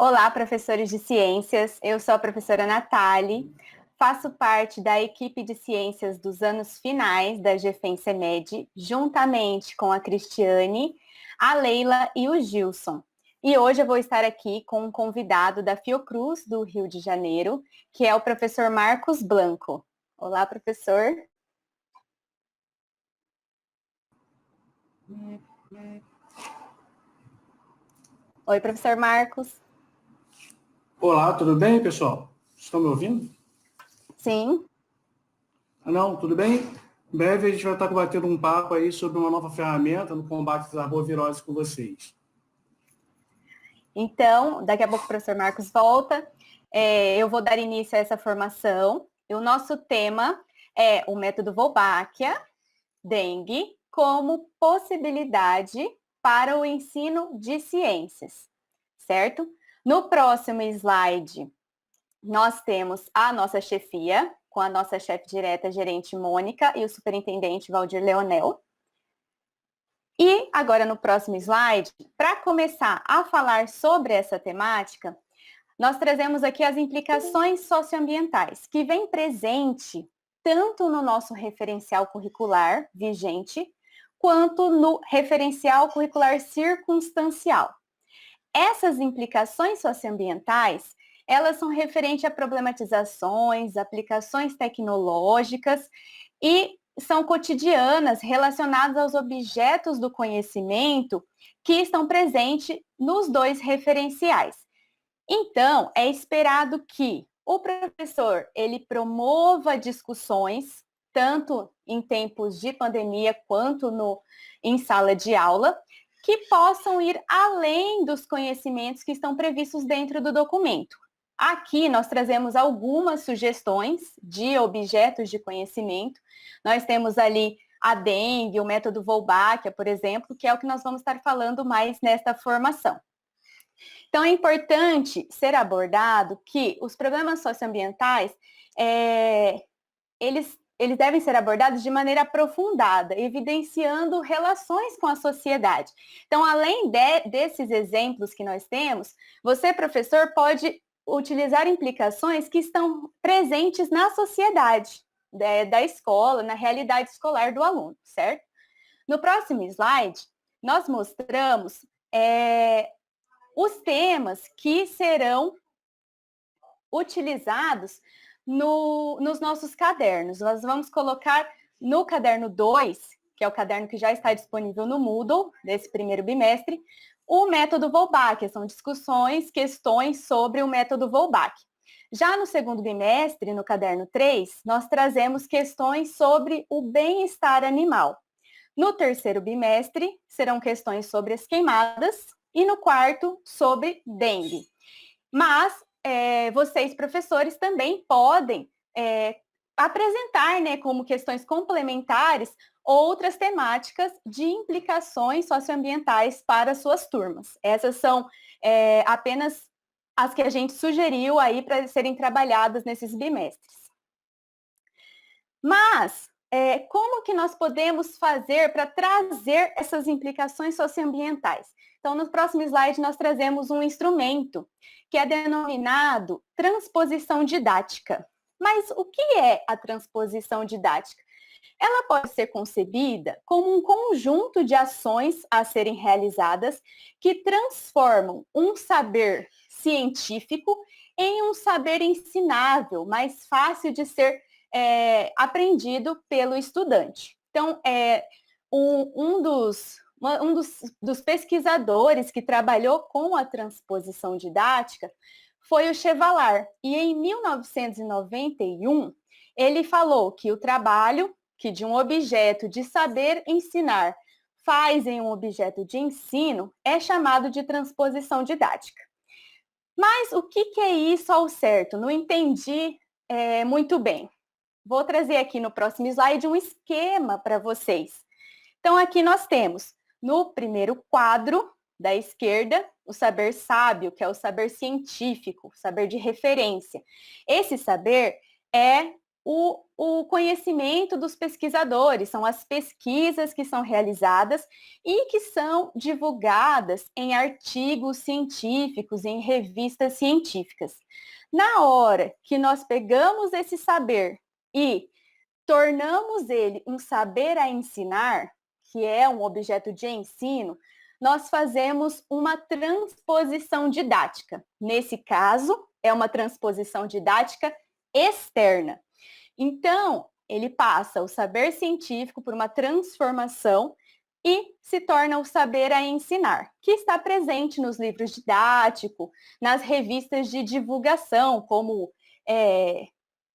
Olá, professores de ciências. Eu sou a professora Nathalie, faço parte da equipe de ciências dos anos finais da GFEM-CEMED, juntamente com a Cristiane, a Leila e o Gilson. E hoje eu vou estar aqui com um convidado da Fiocruz, do Rio de Janeiro, que é o professor Marcos Blanco. Olá, professor. Oi, professor Marcos. Olá, tudo bem, pessoal? Estão me ouvindo? Sim. Não, tudo bem? Em breve a gente vai estar batendo um papo aí sobre uma nova ferramenta no combate às arboviroses com vocês. Então, daqui a pouco o professor Marcos volta. Eu vou dar início a essa formação. E o nosso tema é o método Wolbachia, dengue, como possibilidade para o ensino de ciências, certo? No próximo slide, nós temos a nossa chefia, com a nossa chefe direta, gerente Mônica, e o superintendente Valdir Leonel. E agora no próximo slide, para começar a falar sobre essa temática, nós trazemos aqui as implicações socioambientais, que vem presente tanto no nosso referencial curricular vigente, quanto no referencial curricular circunstancial. Essas implicações socioambientais, elas são referentes a problematizações, aplicações tecnológicas e são cotidianas relacionadas aos objetos do conhecimento que estão presentes nos dois referenciais. Então, é esperado que o professor ele promova discussões, tanto em tempos de pandemia quanto em sala de aula, que possam ir além dos conhecimentos que estão previstos dentro do documento. Aqui nós trazemos algumas sugestões de objetos de conhecimento. Nós temos ali a dengue, o método Wolbachia, por exemplo, que é o que nós vamos estar falando mais nesta formação. Então, é importante ser abordado que os problemas socioambientais, eles devem ser abordados de maneira aprofundada, evidenciando relações com a sociedade. Então, além desses exemplos que nós temos, você, professor, pode utilizar implicações que estão presentes na sociedade, da escola, na realidade escolar do aluno, certo? No próximo slide, nós mostramos os temas que serão utilizados nos nossos cadernos. Nós vamos colocar no caderno 2, que é o caderno que já está disponível no Moodle, desse primeiro bimestre, o método Wolbachia. São discussões, questões sobre o método Wolbachia. Já no segundo bimestre, no caderno 3, nós trazemos questões sobre o bem-estar animal. No terceiro bimestre, serão questões sobre as queimadas, e no quarto, sobre dengue. Mas vocês, professores, também podem apresentar, né, como questões complementares, outras temáticas de implicações socioambientais para suas turmas. Essas são apenas as que a gente sugeriu aí para serem trabalhadas nesses bimestres. Mas como que nós podemos fazer para trazer essas implicações socioambientais? Então, no próximo slide, nós trazemos um instrumento que é denominado transposição didática. Mas o que é a transposição didática? Ela pode ser concebida como um conjunto de ações a serem realizadas que transformam um saber científico em um saber ensinável, mais fácil de ser aprendido pelo estudante. Então, um dos pesquisadores que trabalhou com a transposição didática foi o Chevallard. E em 1991, ele falou que o trabalho que de um objeto de saber ensinar faz em um objeto de ensino é chamado de transposição didática. Mas o que é isso ao certo? Não entendi muito bem. Vou trazer aqui no próximo slide um esquema para vocês. Então, aqui nós temos, no primeiro quadro da esquerda, o saber sábio, que é o saber científico, o saber de referência. Esse saber é o conhecimento dos pesquisadores, são as pesquisas que são realizadas e que são divulgadas em artigos científicos, em revistas científicas. Na hora que nós pegamos esse saber e tornamos ele um saber a ensinar, que é um objeto de ensino, nós fazemos uma transposição didática. Nesse caso, é uma transposição didática externa. Então, ele passa o saber científico por uma transformação e se torna o saber a ensinar, que está presente nos livros didáticos, nas revistas de divulgação, como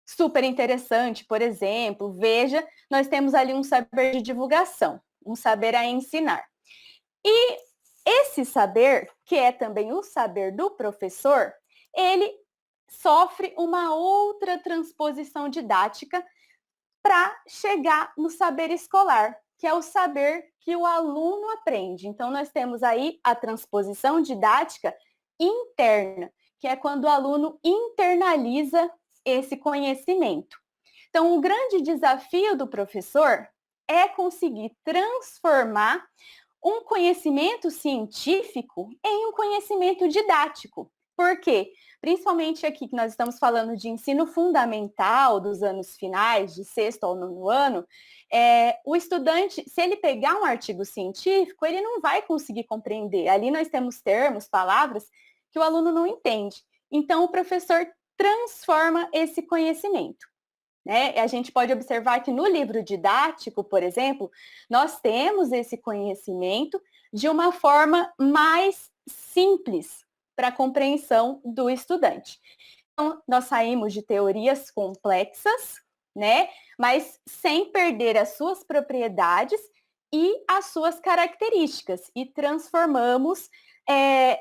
Super Interessante, por exemplo. Veja, nós temos ali um saber de divulgação, um saber a ensinar. E esse saber, que é também o saber do professor, ele sofre uma outra transposição didática para chegar no saber escolar, que é o saber que o aluno aprende. Então, nós temos aí a transposição didática interna, que é quando o aluno internaliza esse conhecimento. Então, o grande desafio do professor é conseguir transformar um conhecimento científico em um conhecimento didático. Por quê? Principalmente aqui que nós estamos falando de ensino fundamental dos anos finais, de sexto ao nono ano, o estudante, se ele pegar um artigo científico, ele não vai conseguir compreender. Ali nós temos termos, palavras que o aluno não entende. Então, o professor transforma esse conhecimento. Né? A gente pode observar que no livro didático, por exemplo, nós temos esse conhecimento de uma forma mais simples para a compreensão do estudante. Então, nós saímos de teorias complexas, né? Mas sem perder as suas propriedades e as suas características, e transformamos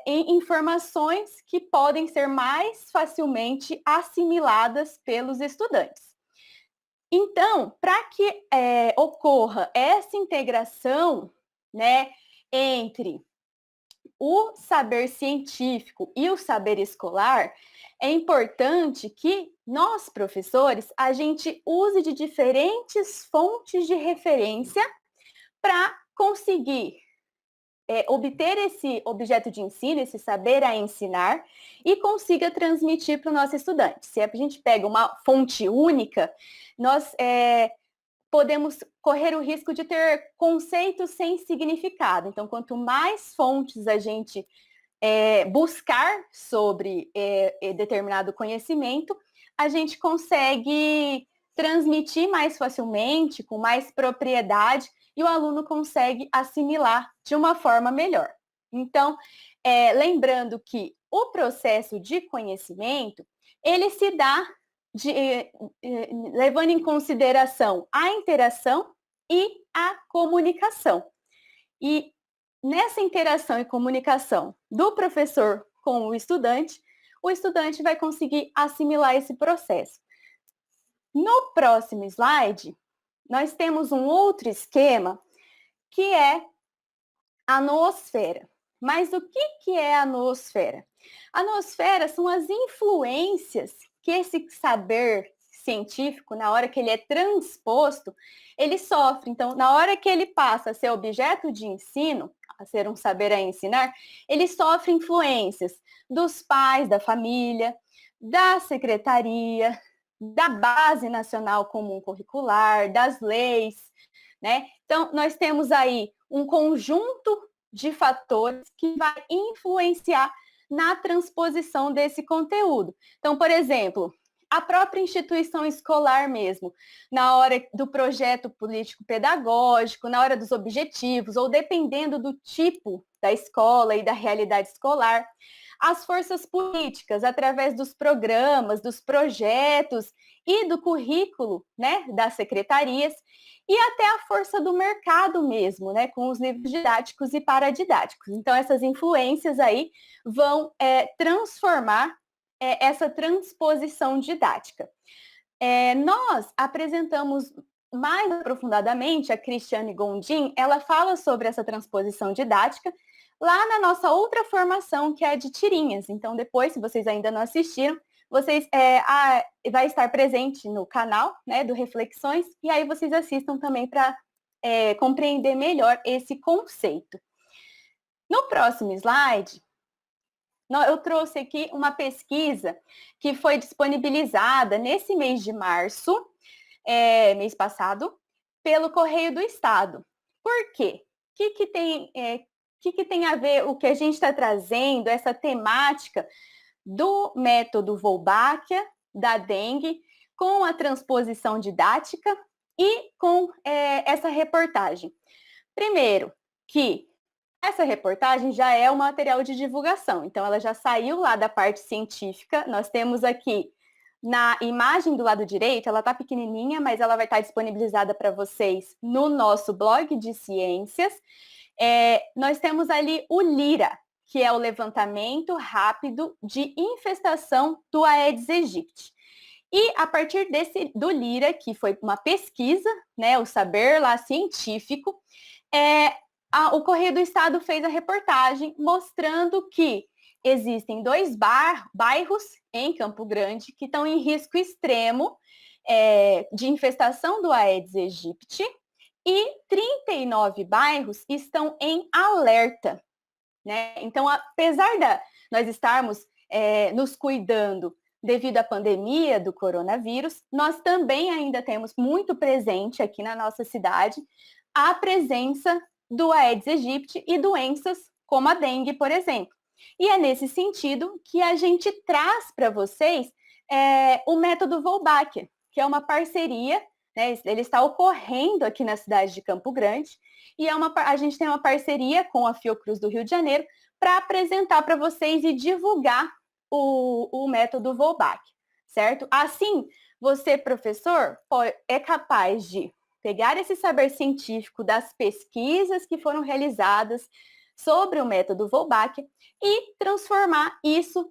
em informações que podem ser mais facilmente assimiladas pelos estudantes. Então, para que ocorra essa integração, né, entre o saber científico e o saber escolar, é importante que nós, professores, a gente use de diferentes fontes de referência para conseguir obter esse objeto de ensino, esse saber a ensinar, e consiga transmitir para o nosso estudante. Se a gente pega uma fonte única, nós podemos correr o risco de ter conceitos sem significado. Então, quanto mais fontes a gente buscar sobre determinado conhecimento, a gente consegue transmitir mais facilmente, com mais propriedade, e o aluno consegue assimilar de uma forma melhor. Então, lembrando que o processo de conhecimento, ele se dá levando em consideração a interação e a comunicação. E nessa interação e comunicação do professor com o estudante vai conseguir assimilar esse processo. No próximo slide, nós temos um outro esquema, que é a noosfera. Mas o que é a noosfera? A noosfera são as influências que esse saber científico, na hora que ele é transposto, ele sofre. Então, na hora que ele passa a ser objeto de ensino, a ser um saber a ensinar, ele sofre influências dos pais, da família, da secretaria, da Base Nacional Comum Curricular, das leis, né? Então, nós temos aí um conjunto de fatores que vai influenciar na transposição desse conteúdo. Então, por exemplo, a própria instituição escolar mesmo, na hora do projeto político-pedagógico, na hora dos objetivos, ou dependendo do tipo da escola e da realidade escolar, as forças políticas, através dos programas, dos projetos e do currículo, né, das secretarias, e até a força do mercado mesmo, né, com os livros didáticos e paradidáticos. Então, essas influências aí vão transformar essa transposição didática. Nós apresentamos mais aprofundadamente, a Cristiane Gondim, ela fala sobre essa transposição didática lá na nossa outra formação, que é a de tirinhas. Então, depois, se vocês ainda não assistiram, vocês vai estar presente no canal, né, do Reflexões, e aí vocês assistam também para compreender melhor esse conceito. No próximo slide, eu trouxe aqui uma pesquisa que foi disponibilizada nesse mês de março, mês passado, pelo Correio do Estado. Por quê? O que tem a ver o que a gente está trazendo, essa temática do método Wolbachia, da dengue, com a transposição didática e com essa reportagem? Primeiro, que essa reportagem já é um material de divulgação, então ela já saiu lá da parte científica. Nós temos aqui na imagem do lado direito, ela está pequenininha, mas ela vai estar disponibilizada para vocês no nosso blog de ciências. Nós temos ali o LIRA, que é o levantamento rápido de infestação do Aedes aegypti. E a partir do LIRA, que foi uma pesquisa, né, o saber lá científico, o Correio do Estado fez a reportagem mostrando que existem 2 bairros em Campo Grande que estão em risco extremo de infestação do Aedes aegypti e 39 bairros estão em alerta, né? Então, apesar de nós estarmos nos cuidando devido à pandemia do coronavírus, nós também ainda temos muito presente aqui na nossa cidade a presença do Aedes aegypti e doenças como a dengue, por exemplo. E é nesse sentido que a gente traz para vocês o método Wolbachia, que é uma parceria, né, ele está ocorrendo aqui na cidade de Campo Grande, e a gente tem uma parceria com a Fiocruz do Rio de Janeiro para apresentar para vocês e divulgar o método Wolbachia, certo? Assim, você, professor, é capaz de pegar esse saber científico das pesquisas que foram realizadas sobre o método Wolbachia e transformar isso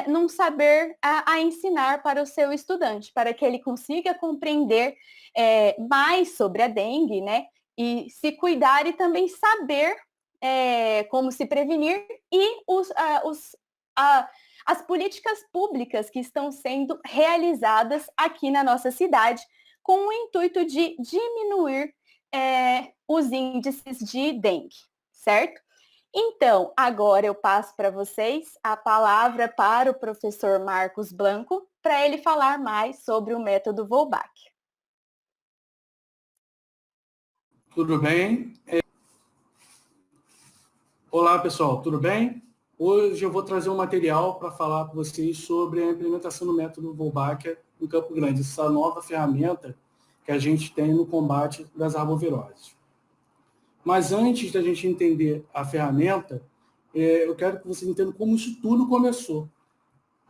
num saber a ensinar para o seu estudante, para que ele consiga compreender mais sobre a dengue, né? E se cuidar e também saber como se prevenir e as políticas públicas que estão sendo realizadas aqui na nossa cidade, com o intuito de diminuir os índices de dengue, certo? Então, agora eu passo para vocês a palavra para o professor Marcos Blanco, para ele falar mais sobre o método Wolbachia. Tudo bem? Olá, pessoal, tudo bem? Hoje eu vou trazer um material para falar com vocês sobre a implementação do método Wolbachia em Campo Grande, essa nova ferramenta que a gente tem no combate das arboviroses. Mas antes da gente entender a ferramenta, eu quero que vocês entendam como isso tudo começou.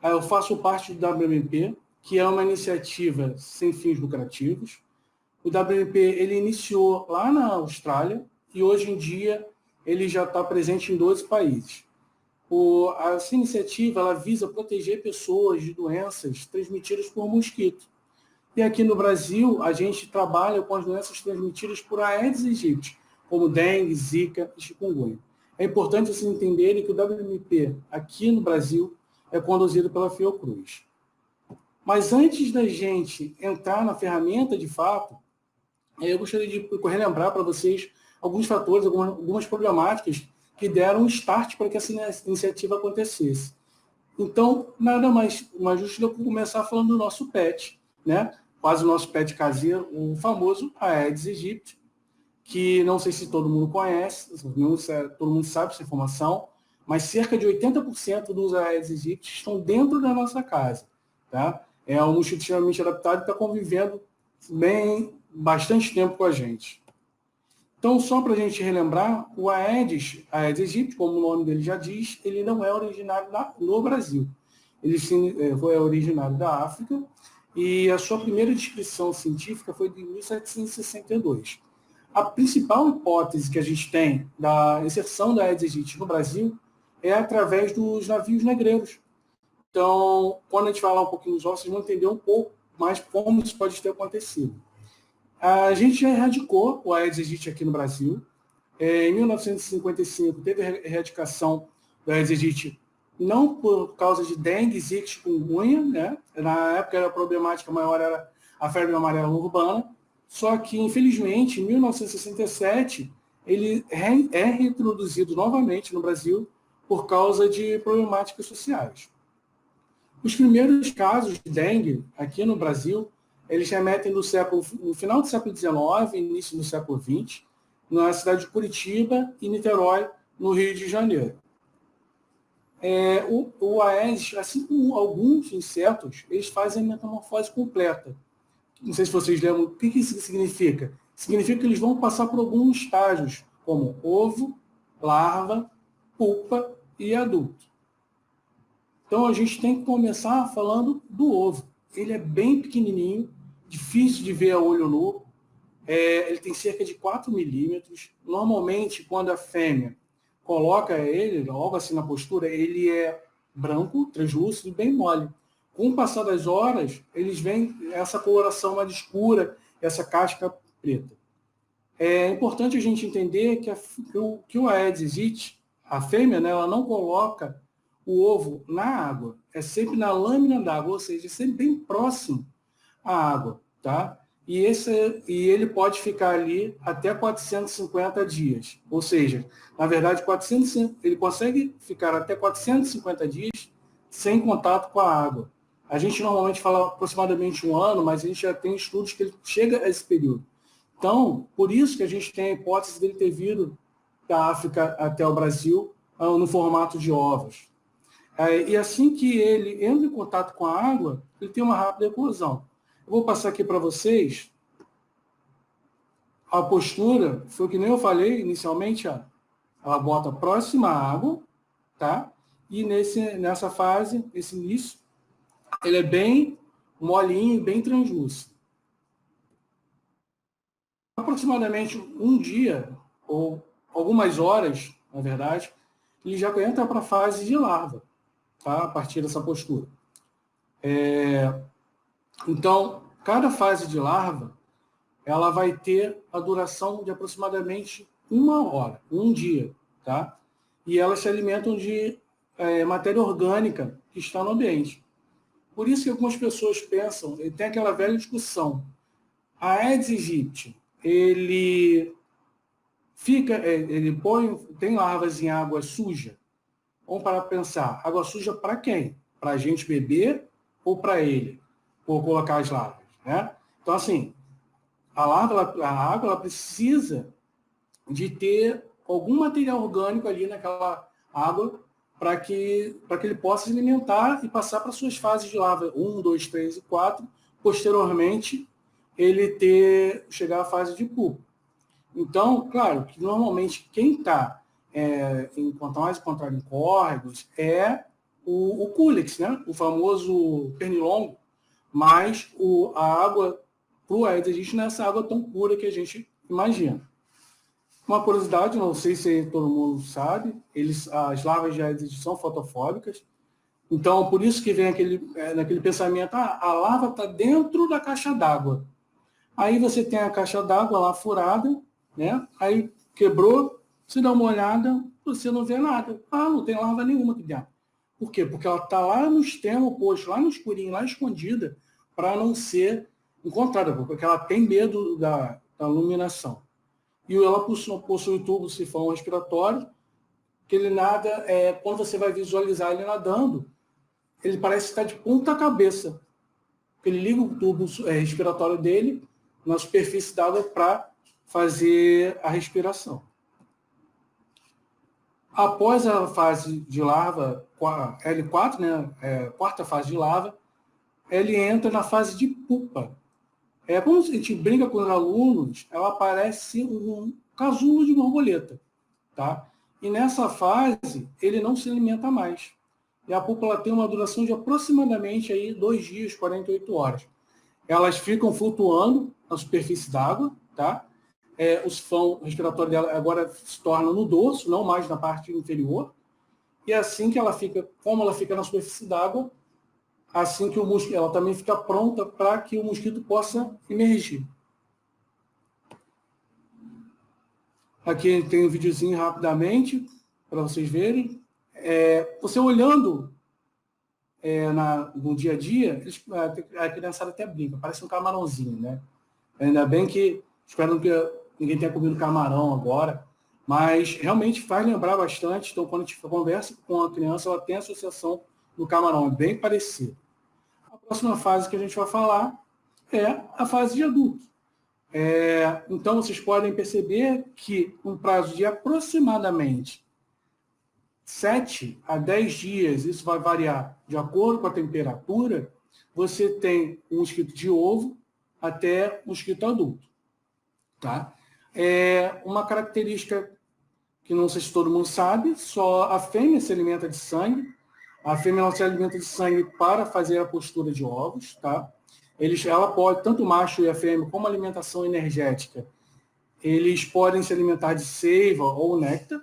Eu faço parte do WMP, que é uma iniciativa sem fins lucrativos. O WMP ele iniciou lá na Austrália e hoje em dia ele já está presente em 12 países. Essa iniciativa ela visa proteger pessoas de doenças transmitidas por mosquito. E aqui no Brasil, a gente trabalha com as doenças transmitidas por Aedes aegypti, como dengue, zika e chikungunya. É importante vocês entenderem que o WMP aqui no Brasil é conduzido pela Fiocruz. Mas antes da gente entrar na ferramenta de fato, eu gostaria de relembrar para vocês alguns fatores, algumas problemáticas que deram um start para que essa iniciativa acontecesse. Então, nada mais justo do que começar falando do nosso pet, né? Quase o nosso pet caseiro, o famoso Aedes aegypti, que não sei se todo mundo conhece, todo mundo sabe essa informação, mas cerca de 80% dos Aedes aegypti estão dentro da nossa casa. Tá? É um mosquito extremamente adaptado e está convivendo bastante tempo com a gente. Então, só para a gente relembrar, o Aedes aegypti, como o nome dele já diz, ele não é originário no Brasil. Ele foi originário da África e a sua primeira descrição científica foi de 1762. A principal hipótese que a gente tem da inserção da Aedes aegypti no Brasil é através dos navios negreiros. Então, quando a gente falar um pouquinho dos ossos, vocês vão entender um pouco mais como isso pode ter acontecido. A gente já erradicou o Aedes aegypti aqui no Brasil. Em 1955, teve a erradicação do Aedes aegypti não por causa de dengue, zika, chikungunya, né? Na época a problemática maior era a febre amarela urbana, só que, infelizmente, em 1967, ele é reintroduzido novamente no Brasil por causa de problemáticas sociais. Os primeiros casos de dengue aqui no Brasil, eles remetem no final do século XIX, início do século XX, na cidade de Curitiba e Niterói, no Rio de Janeiro. O Aedes, assim como alguns insetos, eles fazem a metamorfose completa. Não sei se vocês lembram, o que isso significa? Significa que eles vão passar por alguns estágios, como ovo, larva, pupa e adulto. Então, a gente tem que começar falando do ovo. Ele é bem pequenininho, difícil de ver a olho nu. Ele tem cerca de 4 milímetros. Normalmente, quando a fêmea coloca ele, logo assim na postura, ele é branco, translúcido e bem mole. Com o passar das horas, eles vêm essa coloração mais escura, essa casca preta. É importante a gente entender que o Aedes aegypti, a fêmea, né, ela não coloca o ovo na água, é sempre na lâmina d'água, ou seja, é sempre bem próximo à água, tá? E ele pode ficar ali até 450 dias, ou seja, na verdade, ele consegue ficar até 450 dias sem contato com a água. A gente normalmente fala aproximadamente 1 ano, mas a gente já tem estudos que ele chega a esse período. Então, por isso que a gente tem a hipótese dele ter vindo da África até o Brasil no formato de ovos. E assim que ele entra em contato com a água, ele tem uma rápida eclosão. Eu vou passar aqui para vocês a postura, foi que nem eu falei inicialmente, ó, ela bota próxima à água, tá? E nessa fase, esse início, ele é bem molinho, bem translúcido. Aproximadamente um dia, ou algumas horas, na verdade, ele já entra para a fase de larva, tá? A partir dessa postura. Então, cada fase de larva, ela vai ter a duração de aproximadamente 1 hora, um dia, tá? E elas se alimentam de matéria orgânica que está no ambiente. Por isso que algumas pessoas pensam, tem aquela velha discussão, a Aedes aegypti, ele tem larvas em água suja? Vamos parar para pensar, água suja para quem? Para a gente beber ou para ele? Por colocar as larvas, né? Então, assim, a água ela precisa de ter algum material orgânico ali naquela água para que ele possa se alimentar e passar para suas fases de larva 1, 2, 3 e 4, posteriormente ele chegar à fase de pupa. Então, claro, que normalmente quem está mais encontrado em córregos é o Culex, né? O famoso pernilongo, mas a água para o Aedes aegypti não é essa água tão pura que a gente imagina. Uma curiosidade, não sei se todo mundo sabe, as larvas de Aedes aegypti são fotofóbicas, então por isso que vem naquele pensamento, a larva está dentro da caixa d'água. Aí você tem a caixa d'água lá furada, né? Aí quebrou, você dá uma olhada, você não vê nada. Não tem larva nenhuma aqui dentro. Por quê? Porque ela está lá no extremo oposto, lá no escurinho, lá escondida, para não ser encontrada, porque ela tem medo da iluminação. E ela possui tubo sifão respiratório, que ele nada, quando você vai visualizar ele nadando, ele parece estar de ponta cabeça. Ele liga o tubo respiratório dele na superfície d'água para fazer a respiração. Após a fase de larva, L4, né, quarta fase de larva, ele entra na fase de pupa. Quando a gente brinca com os alunos, ela parece um casulo de borboleta, tá? E nessa fase, ele não se alimenta mais. E a pupa ela tem uma duração de aproximadamente 2 dias, 48 horas. Elas ficam flutuando na superfície d'água, tá? O sifão respiratório dela agora se torna no dorso, não mais na parte inferior. E assim que como ela fica na superfície d'água, assim que ela também fica pronta para que o mosquito possa emergir. Aqui tem um videozinho rapidamente, para vocês verem. você olhando no dia a dia, a criançada até brinca, parece um camarãozinho, né? Ainda bem que, espero que ninguém tenha comido camarão agora, mas realmente faz lembrar bastante. Então, quando a gente conversa com a criança, ela tem a associação do camarão, é bem parecido. A próxima fase que a gente vai falar é a fase de adulto. Então, vocês podem perceber que um prazo de aproximadamente 7 a 10 dias, isso vai variar de acordo com a temperatura, você tem um mosquito de ovo até um mosquito adulto. Tá? Uma característica que não sei se todo mundo sabe, só a fêmea se alimenta de sangue. A fêmea não se alimenta de sangue para fazer a postura de ovos. Tá? Ela pode, tanto o macho e a fêmea, como alimentação energética, eles podem se alimentar de seiva ou néctar,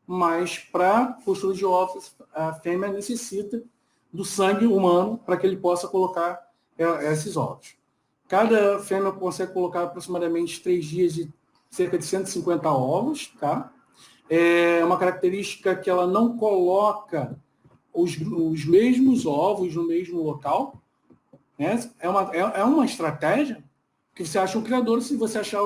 mas para postura de ovos, a fêmea necessita do sangue humano para que ele possa colocar esses ovos. Cada fêmea consegue colocar aproximadamente 3 dias de cerca de 150 ovos. Tá? É uma característica que ela não coloca os mesmos ovos no mesmo local. Né? É uma estratégia que você acha um criador, se você achar,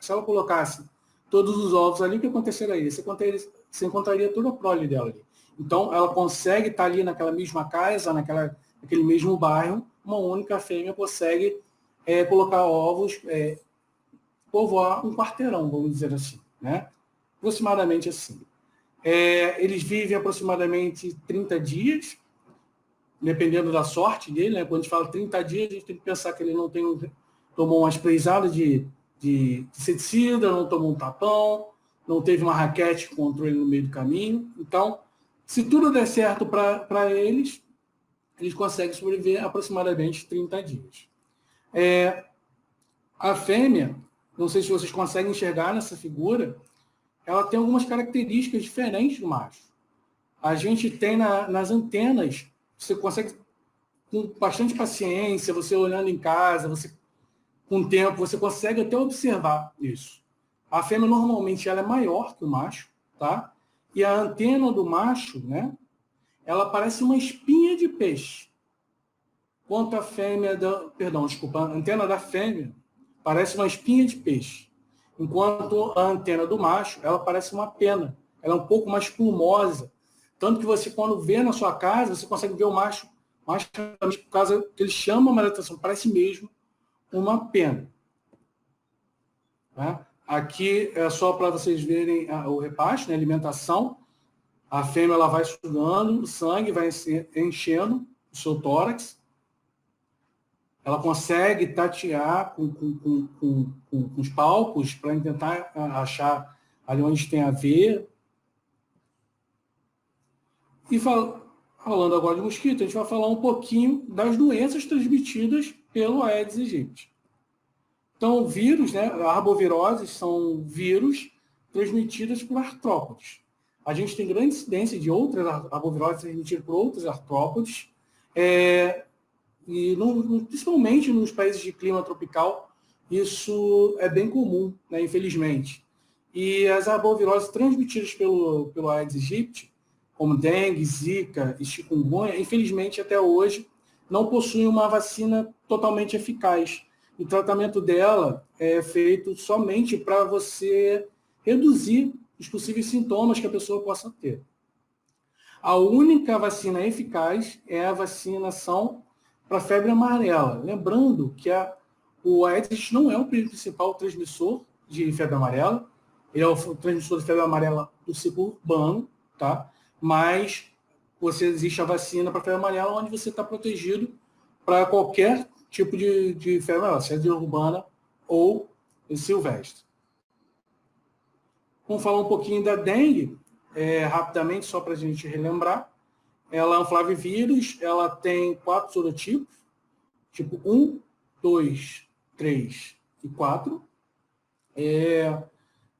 se ela colocasse todos os ovos ali, o que aconteceria? Você encontraria toda a prole dela ali. Então, ela consegue estar ali naquela mesma casa, naquele mesmo bairro, uma única fêmea consegue colocar ovos, povoar um quarteirão, vamos dizer assim, né? Aproximadamente assim. Eles vivem aproximadamente 30 dias, dependendo da sorte dele, né? Quando a gente fala 30 dias, a gente tem que pensar que ele não tomou uma spraysada de inseticida, não tomou um tapão, não teve uma raquete que encontrou ele no meio do caminho. Então, se tudo der certo para eles conseguem sobreviver aproximadamente 30 dias. A fêmea, não sei se vocês conseguem enxergar nessa figura, ela tem algumas características diferentes do macho. A gente tem nas antenas, você consegue, com bastante paciência, você olhando em casa, com o tempo, você consegue até observar isso. A fêmea, normalmente, ela é maior que o macho, tá? E a antena do macho, né? Ela parece uma espinha de peixe. Enquanto a antena da fêmea parece uma espinha de peixe. Enquanto a antena do macho, ela parece uma pena. Ela é um pouco mais plumosa. Tanto que você, quando vê na sua casa, você consegue ver o macho, por causa que ele chama uma atenção, parece mesmo uma pena. Tá? Aqui é só para vocês verem o repaste, né, a alimentação. A fêmea ela vai sugando o sangue, vai enchendo o seu tórax. Ela consegue tatear com os palpos para tentar achar ali onde tem a veia. E falando agora de mosquito, a gente vai falar um pouquinho das doenças transmitidas pelo Aedes aegypti. Então, vírus, né, arboviroses são vírus transmitidos por artrópodes. A gente tem grande incidência de outras arboviroses transmitidas por outros artrópodes, e principalmente nos países de clima tropical, isso é bem comum, né, infelizmente. E as arboviroses transmitidas pelo Aedes aegypti, como dengue, zika e chikungunya, infelizmente até hoje não possuem uma vacina totalmente eficaz. O tratamento dela é feito somente para você reduzir os possíveis sintomas que a pessoa possa ter. A única vacina eficaz é a vacinação para febre amarela. Lembrando que o Aedes não é o principal transmissor de febre amarela, ele é o transmissor de febre amarela do ciclo urbano, tá? Mas existe a vacina para febre amarela, onde você está protegido para qualquer tipo de febre amarela, seja urbana ou silvestre. Vamos falar um pouquinho da dengue, rapidamente, só para a gente relembrar. Ela é um flavivírus, ela tem 4 sorotipos, tipo 1, 2, 3 e 4.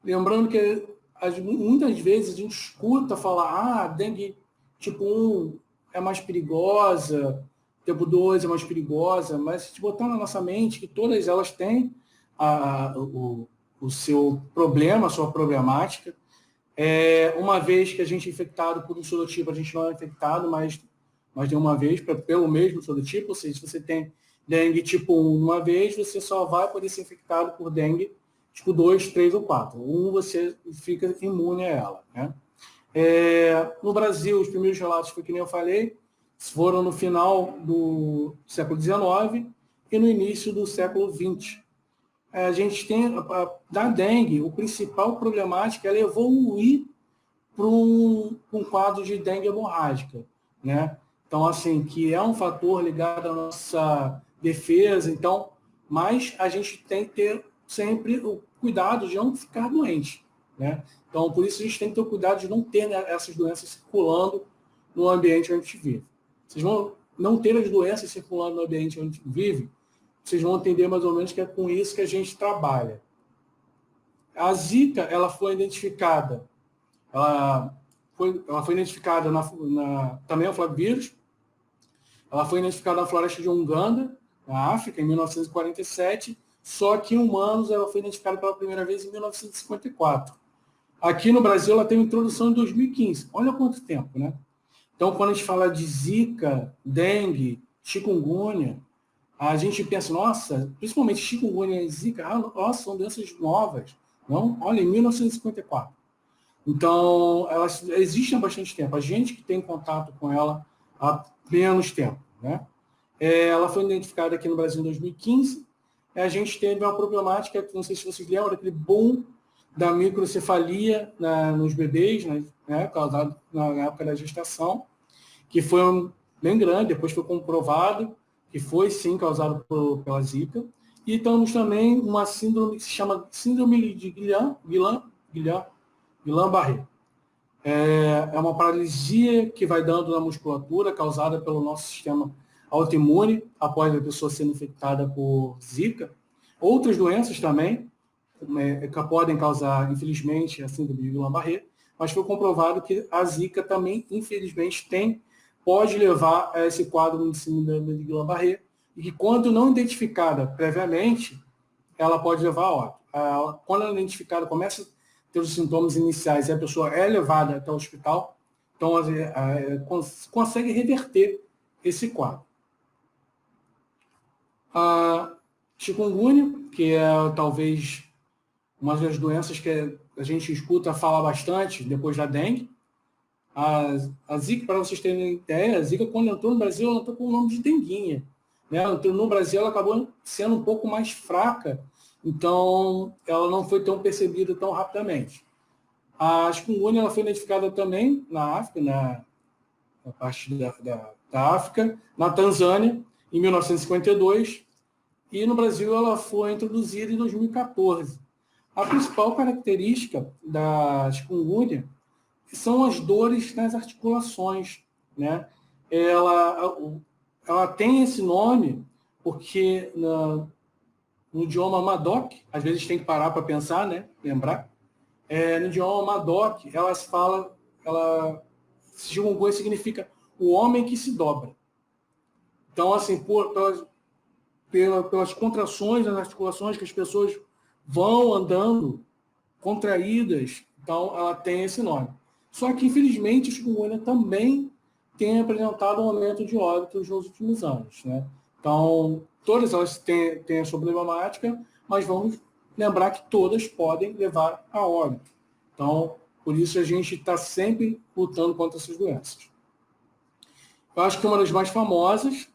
Lembrando que muitas vezes a gente escuta falar, a dengue tipo 1 é mais perigosa, tipo 2 é mais perigosa, mas se a gente botar na nossa mente que todas elas têm o seu problema, a sua problemática, Uma vez que a gente é infectado por um sorotipo, a gente não é infectado, mas de uma vez, pelo mesmo sorotipo, ou seja, se você tem dengue tipo 1 uma vez, você só vai poder ser infectado por dengue tipo 2, 3 ou 4. Você fica imune a ela, né? No Brasil, os primeiros relatos, foi que nem eu falei, foram no final do século XIX e no início do século XX. A gente tem, da dengue, o principal problemática é evoluir para um quadro de dengue hemorrágica, né? Então, assim, que é um fator ligado à nossa defesa, então, mas a gente tem que ter sempre o cuidado de não ficar doente, né? Então, por isso a gente tem que ter o cuidado de não ter, né, essas doenças circulando no ambiente onde a gente vive. Vocês vão não ter as doenças circulando no ambiente onde a gente vive, vocês vão entender mais ou menos que é com isso que a gente trabalha. A Zika, ela foi identificada, ela foi identificada também é um flavivírus, ela foi identificada na floresta de Uganda, na África, em 1947, só que em humanos ela foi identificada pela primeira vez em 1954. Aqui no Brasil ela teve introdução em 2015. Olha quanto tempo, né? Então, quando a gente fala de Zika, dengue, chikungunya, a gente pensa, nossa, principalmente chikungunya e Zika, nossa, são doenças novas. Não? Olha, em 1954. Então, elas existem há bastante tempo. A gente que tem contato com ela há menos tempo, né? Ela foi identificada aqui no Brasil em 2015. A gente teve uma problemática, não sei se vocês lembram, aquele boom da microcefalia nos bebês, né, causado na época da gestação, que foi bem grande, depois foi comprovado que foi sim causado pela Zika. E temos também uma síndrome que se chama síndrome de Guillain-Barré. É uma paralisia que vai dando na musculatura, causada pelo nosso sistema autoimune, após a pessoa ser infectada por Zika. Outras doenças também, que podem causar, infelizmente, a síndrome de Guillain-Barré, mas foi comprovado que a Zika também, infelizmente, pode levar a esse quadro de síndrome de Guillain-Barré, e que, quando não identificada previamente, ela pode levar a óbito. Quando ela é identificada, começa a ter os sintomas iniciais e a pessoa é levada até o hospital, então consegue reverter esse quadro. A chikungunya, que é talvez uma das doenças que a gente escuta falar bastante depois da dengue. A Zika, para vocês terem ideia, a Zika, quando entrou no Brasil, ela entrou com o nome de denguinha. Né? No Brasil, ela acabou sendo um pouco mais fraca, então ela não foi tão percebida tão rapidamente. A chikungunya ela foi identificada também na África, na parte da África, na Tanzânia, em 1952, e no Brasil ela foi introduzida em 2014. A principal característica da chikungunya são as dores nas articulações, né? Ela tem esse nome porque no idioma Madoc, às vezes tem que parar para pensar, né? Lembrar. No idioma Madoc, chikungunya significa o homem que se dobra. Então, assim, pelas contrações nas articulações que as pessoas vão andando contraídas, então ela tem esse nome. Só que, infelizmente, a chikungunya também tem apresentado um aumento de óbitos nos últimos anos, né? Então, todas elas têm a sua problemática, mas vamos lembrar que todas podem levar a óbito. Então, por isso a gente está sempre lutando contra essas doenças. Eu acho que uma das mais famosas,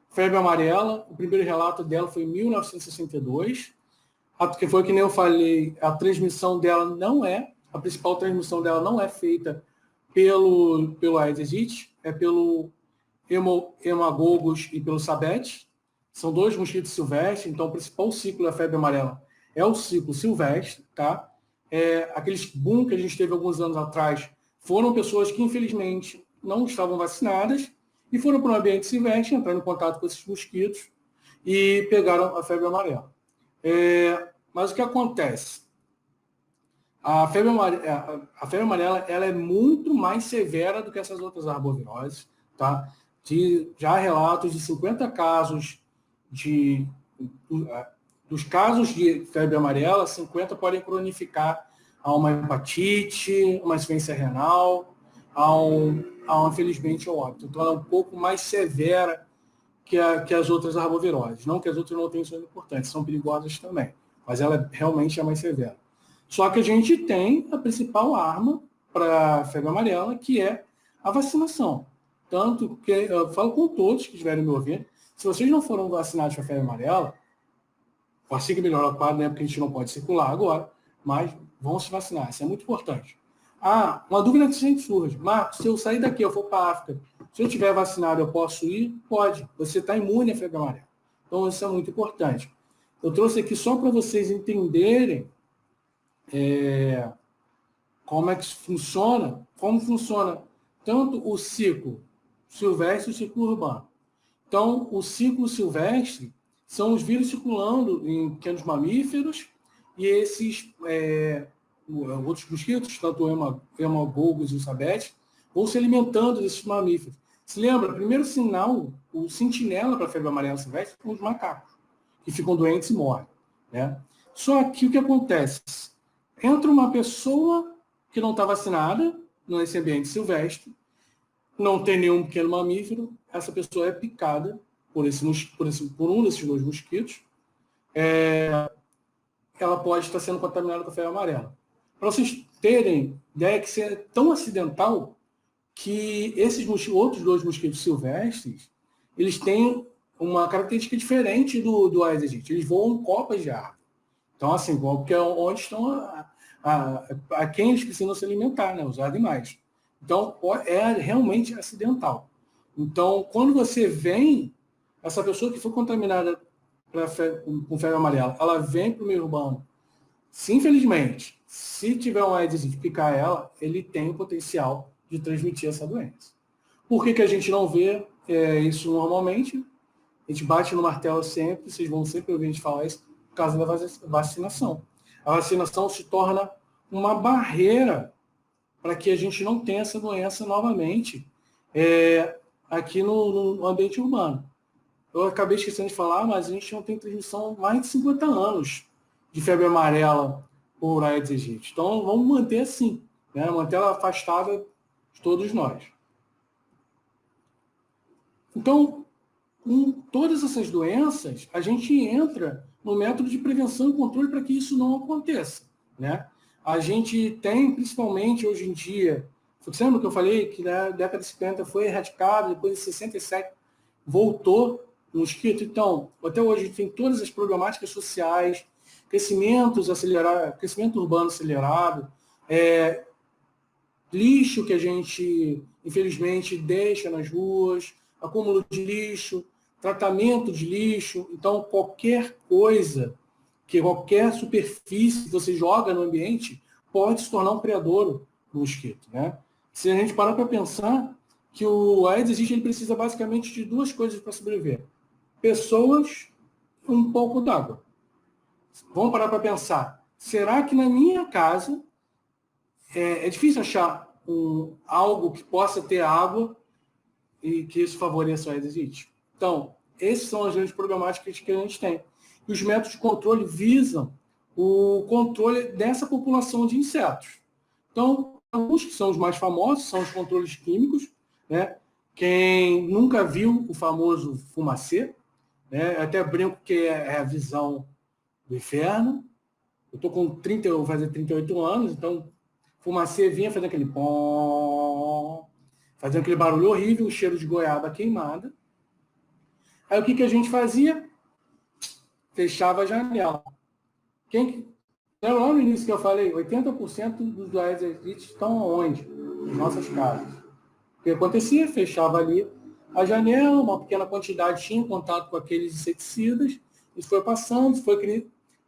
febre amarela, o primeiro relato dela foi em 1962, que foi que nem eu falei, a principal transmissão dela não é feita pelo Aedes aegypti, é pelo Haemococcus e pelo Sabete. São dois mosquitos silvestres, então o principal ciclo da febre amarela é o ciclo silvestre, tá? Aqueles boom que a gente teve alguns anos atrás foram pessoas que, infelizmente, não estavam vacinadas e foram para o ambiente silvestre, entraram em contato com esses mosquitos e pegaram a febre amarela. Mas o que acontece? A febre amarela ela é muito mais severa do que essas outras arboviroses. Tá? Já há relatos de 50 casos dos casos de febre amarela, 50 podem cronificar a uma hepatite, uma insuficiência renal, infelizmente, ao óbito. Então, ela é um pouco mais severa que as outras arboviroses. Não que as outras não tenham suas importâncias, são perigosas também, mas ela realmente é mais severa. Só que a gente tem a principal arma para a febre amarela, que é a vacinação. Tanto que eu falo com todos que estiverem me ouvindo, se vocês não foram vacinados para a febre amarela, assim que melhora o quadro, né, porque a gente não pode circular agora, mas vão se vacinar, isso é muito importante. Uma dúvida que sempre surge. Marcos, se eu sair daqui, eu for para a África, se eu estiver vacinado, eu posso ir? Pode. Você está imune à febre amarela. Então, isso é muito importante. Eu trouxe aqui só para vocês entenderem como é que funciona, tanto o ciclo silvestre e o ciclo urbano. Então, o ciclo silvestre são os vírus circulando em pequenos mamíferos e esses outros mosquitos, tanto o hemagogos e o sabete, vão se alimentando desses mamíferos. Se lembra, o primeiro sinal, o sentinela para a febre amarela silvestre, são os macacos, que ficam doentes e morrem. Né? Só que o que acontece? Entra uma pessoa que não está vacinada nesse ambiente silvestre, não tem nenhum pequeno mamífero, essa pessoa é picada por um desses dois mosquitos, ela pode estar sendo contaminada com a febre amarela. Para vocês terem ideia que isso é tão acidental que esses outros dois mosquitos silvestres, eles têm uma característica diferente do Aedes aegypti. Eles voam em copas de árvore. Então, assim, porque é onde estão a quem eles precisam se alimentar, né? Os animais. Então, é realmente acidental. Então, quando você vem, essa pessoa que foi contaminada com febre amarela, ela vem para o meio urbano. Se, infelizmente, se tiver um Aedes aegypti picar ela, ele tem o potencial de transmitir essa doença. Por que a gente não vê isso normalmente? A gente bate no martelo sempre, vocês vão sempre ouvir a gente falar isso, por causa da vacinação. A vacinação se torna uma barreira para que a gente não tenha essa doença novamente aqui no ambiente urbano. Eu acabei esquecendo de falar, mas a gente não tem transmissão há mais de 50 anos de febre amarela por Aedes aegypti. Então, vamos manter assim, né? Manter ela afastada de todos nós. Então, com todas essas doenças, a gente entra no método de prevenção e controle para que isso não aconteça. Né? A gente tem, principalmente hoje em dia, você lembra que eu falei que na década de 50 foi erradicado, depois de 67 voltou o mosquito? Então, até hoje tem todas as problemáticas sociais, crescimento urbano acelerado, lixo que a gente, infelizmente, deixa nas ruas, acúmulo de lixo, tratamento de lixo. Então, qualquer superfície que você joga no ambiente pode se tornar um criadouro do mosquito. Né? Se a gente parar para pensar que o Aedes aegypti ele precisa basicamente de duas coisas para sobreviver. Pessoas e um pouco d'água. Vamos parar para pensar. Será que na minha casa é difícil achar algo que possa ter água e que isso favoreça o Aedes aegypti? Então, essas são as grandes problemáticas que a gente tem. E os métodos de controle visam o controle dessa população de insetos. Então, alguns que são os mais famosos são os controles químicos. Né? Quem nunca viu o famoso fumacê, né? Até brinco que é a visão do inferno. Eu estou com 30, eu vou fazer 38 anos, então fumacê vinha fazendo aquele pom, fazendo aquele barulho horrível, o cheiro de goiaba queimada. Aí o que a gente fazia? Fechava a janela. Lá no início que eu falei, 80% dos Aedes aegypti estão onde? Nas nossas casas. O que acontecia? Fechava ali a janela, uma pequena quantidade tinha contato com aqueles inseticidas, isso foi passando,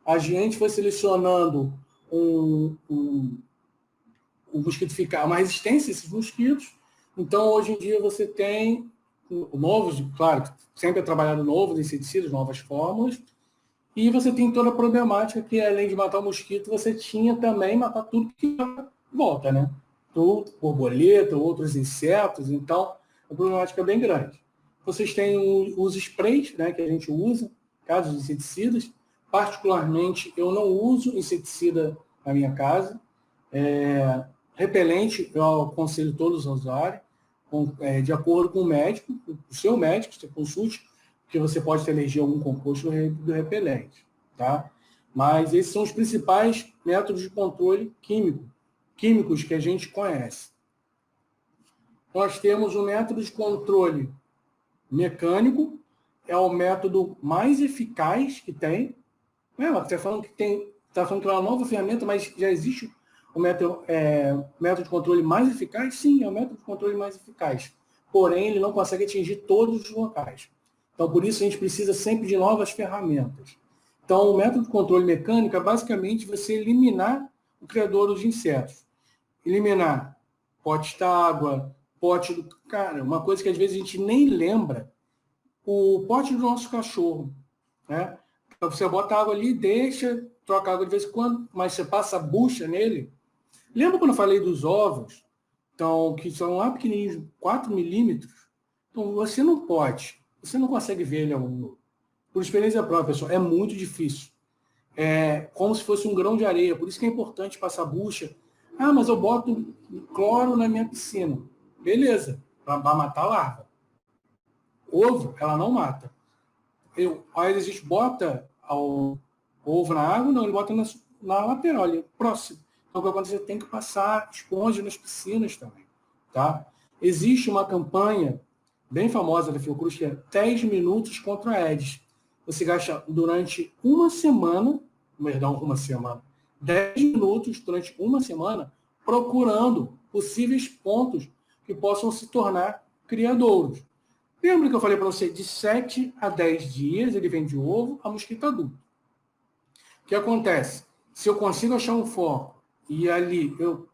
a gente foi selecionando um mosquito ficar, uma resistência a esses mosquitos. Então, hoje em dia, você tem novos, claro, sempre é trabalhado novos inseticidas, novas fórmulas, e você tem toda a problemática que, além de matar o mosquito, você tinha também matar tudo que volta, né? Tudo, borboleta, outros insetos, então, a problemática é bem grande. Vocês têm os sprays, né, que a gente usa, casos de inseticidas. Particularmente, eu não uso inseticida na minha casa. Repelente, eu aconselho todos a usarem, de acordo com o médico, o seu médico, você consulte, porque você pode ter alergia a algum composto do repelente, tá? Mas esses são os principais métodos de controle químicos que a gente conhece. Nós temos o método de controle mecânico, é o método mais eficaz que tem. Você está falando que é uma nova ferramenta, mas já existe o método de controle mais eficaz? Sim, é o método de controle mais eficaz. Porém, ele não consegue atingir todos os locais. Então, por isso, a gente precisa sempre de novas ferramentas. Então, o método de controle mecânico é basicamente você eliminar o criador dos insetos. Eliminar potes d'água, pote do... Cara, uma coisa que às vezes a gente nem lembra, o pote do nosso cachorro, né? Você bota água ali, deixa, troca água de vez em quando, mas você passa a bucha nele. Lembra quando eu falei dos ovos? Então, que são lá pequenininhos, 4 milímetros? Então, você não consegue ver ele ao nu. Por experiência própria, pessoal, é muito difícil. É como se fosse um grão de areia, por isso que é importante passar bucha. Ah, mas eu boto cloro na minha piscina. Beleza, para matar a larva. Ovo, ela não mata. Aí a gente bota o ovo na água, não, ele bota na lateral, ali, próximo. Então, o que acontece? Você tem que passar esponja nas piscinas também. Tá? Existe uma campanha bem famosa da Fiocruz, que é 10 minutos contra a Aedes. Você gasta durante uma semana, 10 minutos durante uma semana, procurando possíveis pontos que possam se tornar criadouros. Lembra que eu falei para você, de 7 a 10 dias ele vem de ovo a mosquito adulto. O que acontece? Se eu consigo achar um foco e ali eu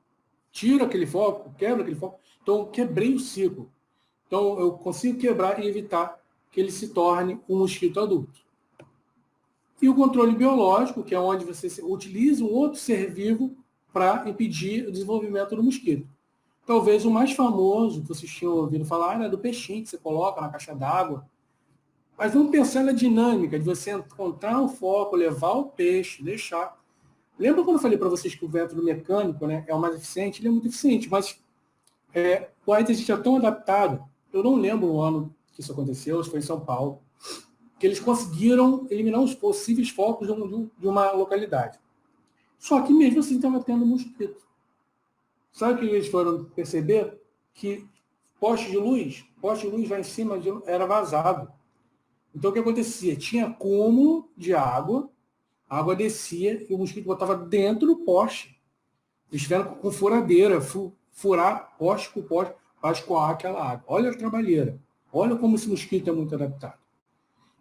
tiro aquele foco, quebro aquele foco, então eu quebrei o ciclo. Então eu consigo quebrar e evitar que ele se torne um mosquito adulto. E o controle biológico, que é onde você utiliza um outro ser vivo para impedir o desenvolvimento do mosquito. Talvez o mais famoso que vocês tinham ouvido falar era do peixinho que você coloca na caixa d'água. Mas vamos pensar na dinâmica de você encontrar um foco, levar o peixe, deixar. Lembra quando eu falei para vocês que o método mecânico, né, é o mais eficiente? Ele é muito eficiente, mas o Aedes já tão adaptado. Eu não lembro o ano que isso aconteceu, isso foi em São Paulo, que eles conseguiram eliminar os possíveis focos de uma localidade. Só que mesmo assim estava tendo mosquito. Sabe o que eles foram perceber? Que poste de luz lá em cima era vazado. Então o que acontecia? Tinha acúmulo de água, a água descia e o mosquito botava dentro do poste. Eles tiveram com furadeira, furar poste por poste para escoar aquela água. Olha a trabalheira. Olha como esse mosquito é muito adaptado.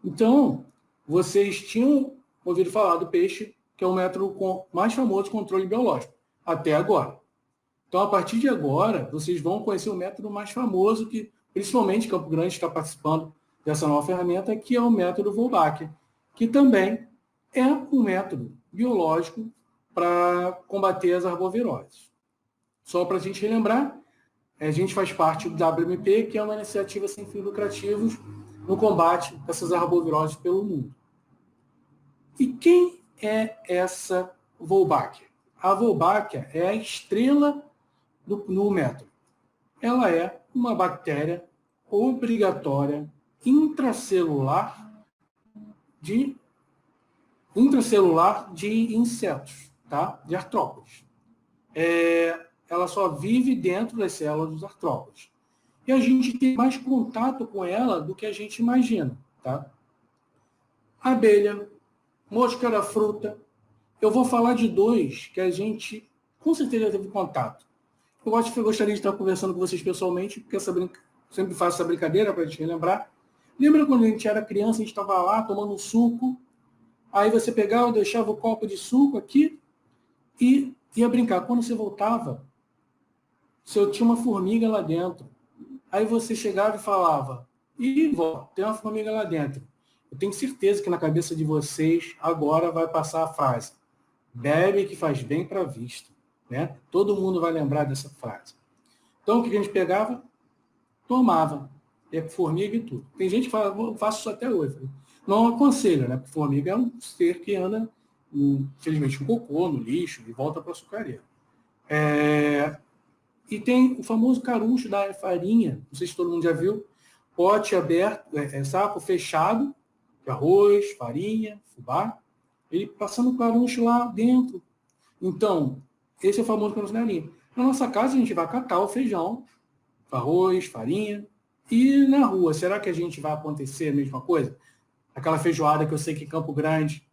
Então, vocês tinham ouvido falar do peixe, que é o método mais famoso de controle biológico, até agora. Então, a partir de agora, vocês vão conhecer o método mais famoso, que principalmente Campo Grande está participando dessa nova ferramenta, que é o método Wolbachia, que também é um método biológico para combater as arboviroses. Só para a gente relembrar, a gente faz parte do WMP, que é uma iniciativa sem fins lucrativos no combate dessas arboviroses pelo mundo. E quem é essa Wolbachia? A Wolbachia é a estrela no método. Ela é uma bactéria obrigatória intracelular de insetos, tá? De artrópodes. Ela só vive dentro das células dos artrópodes. E a gente tem mais contato com ela do que a gente imagina, tá? Abelha, mosca da fruta. Eu vou falar de dois que a gente com certeza teve contato. Eu gostaria de estar conversando com vocês pessoalmente, porque sempre faço essa brincadeira para a gente relembrar. Lembra quando a gente era criança, a gente estava lá tomando um suco, aí você pegava, deixava o copo de suco aqui e ia brincar. Quando você voltava, tinha uma formiga lá dentro. Aí você chegava e falava, vó, tem uma formiga lá dentro. Eu tenho certeza que na cabeça de vocês agora vai passar a frase, bebe que faz bem para a vista. Né? Todo mundo vai lembrar dessa frase. Então, o que a gente pegava? Tomava. Formiga e tudo. Tem gente que fala, eu faço isso até hoje. Não aconselho, né? Porque formiga é um ser que anda, infelizmente, no cocô, no lixo, e volta para a açucareira. E tem o famoso caruncho da farinha, não sei se todo mundo já viu, pote aberto, saco fechado, de arroz, farinha, fubá, ele passando o caruncho lá dentro. Então, esse é o famoso caruncho da linha. Na nossa casa, a gente vai catar o feijão, arroz, farinha, e na rua, será que a gente vai acontecer a mesma coisa? Aquela feijoada que eu sei que em Campo Grande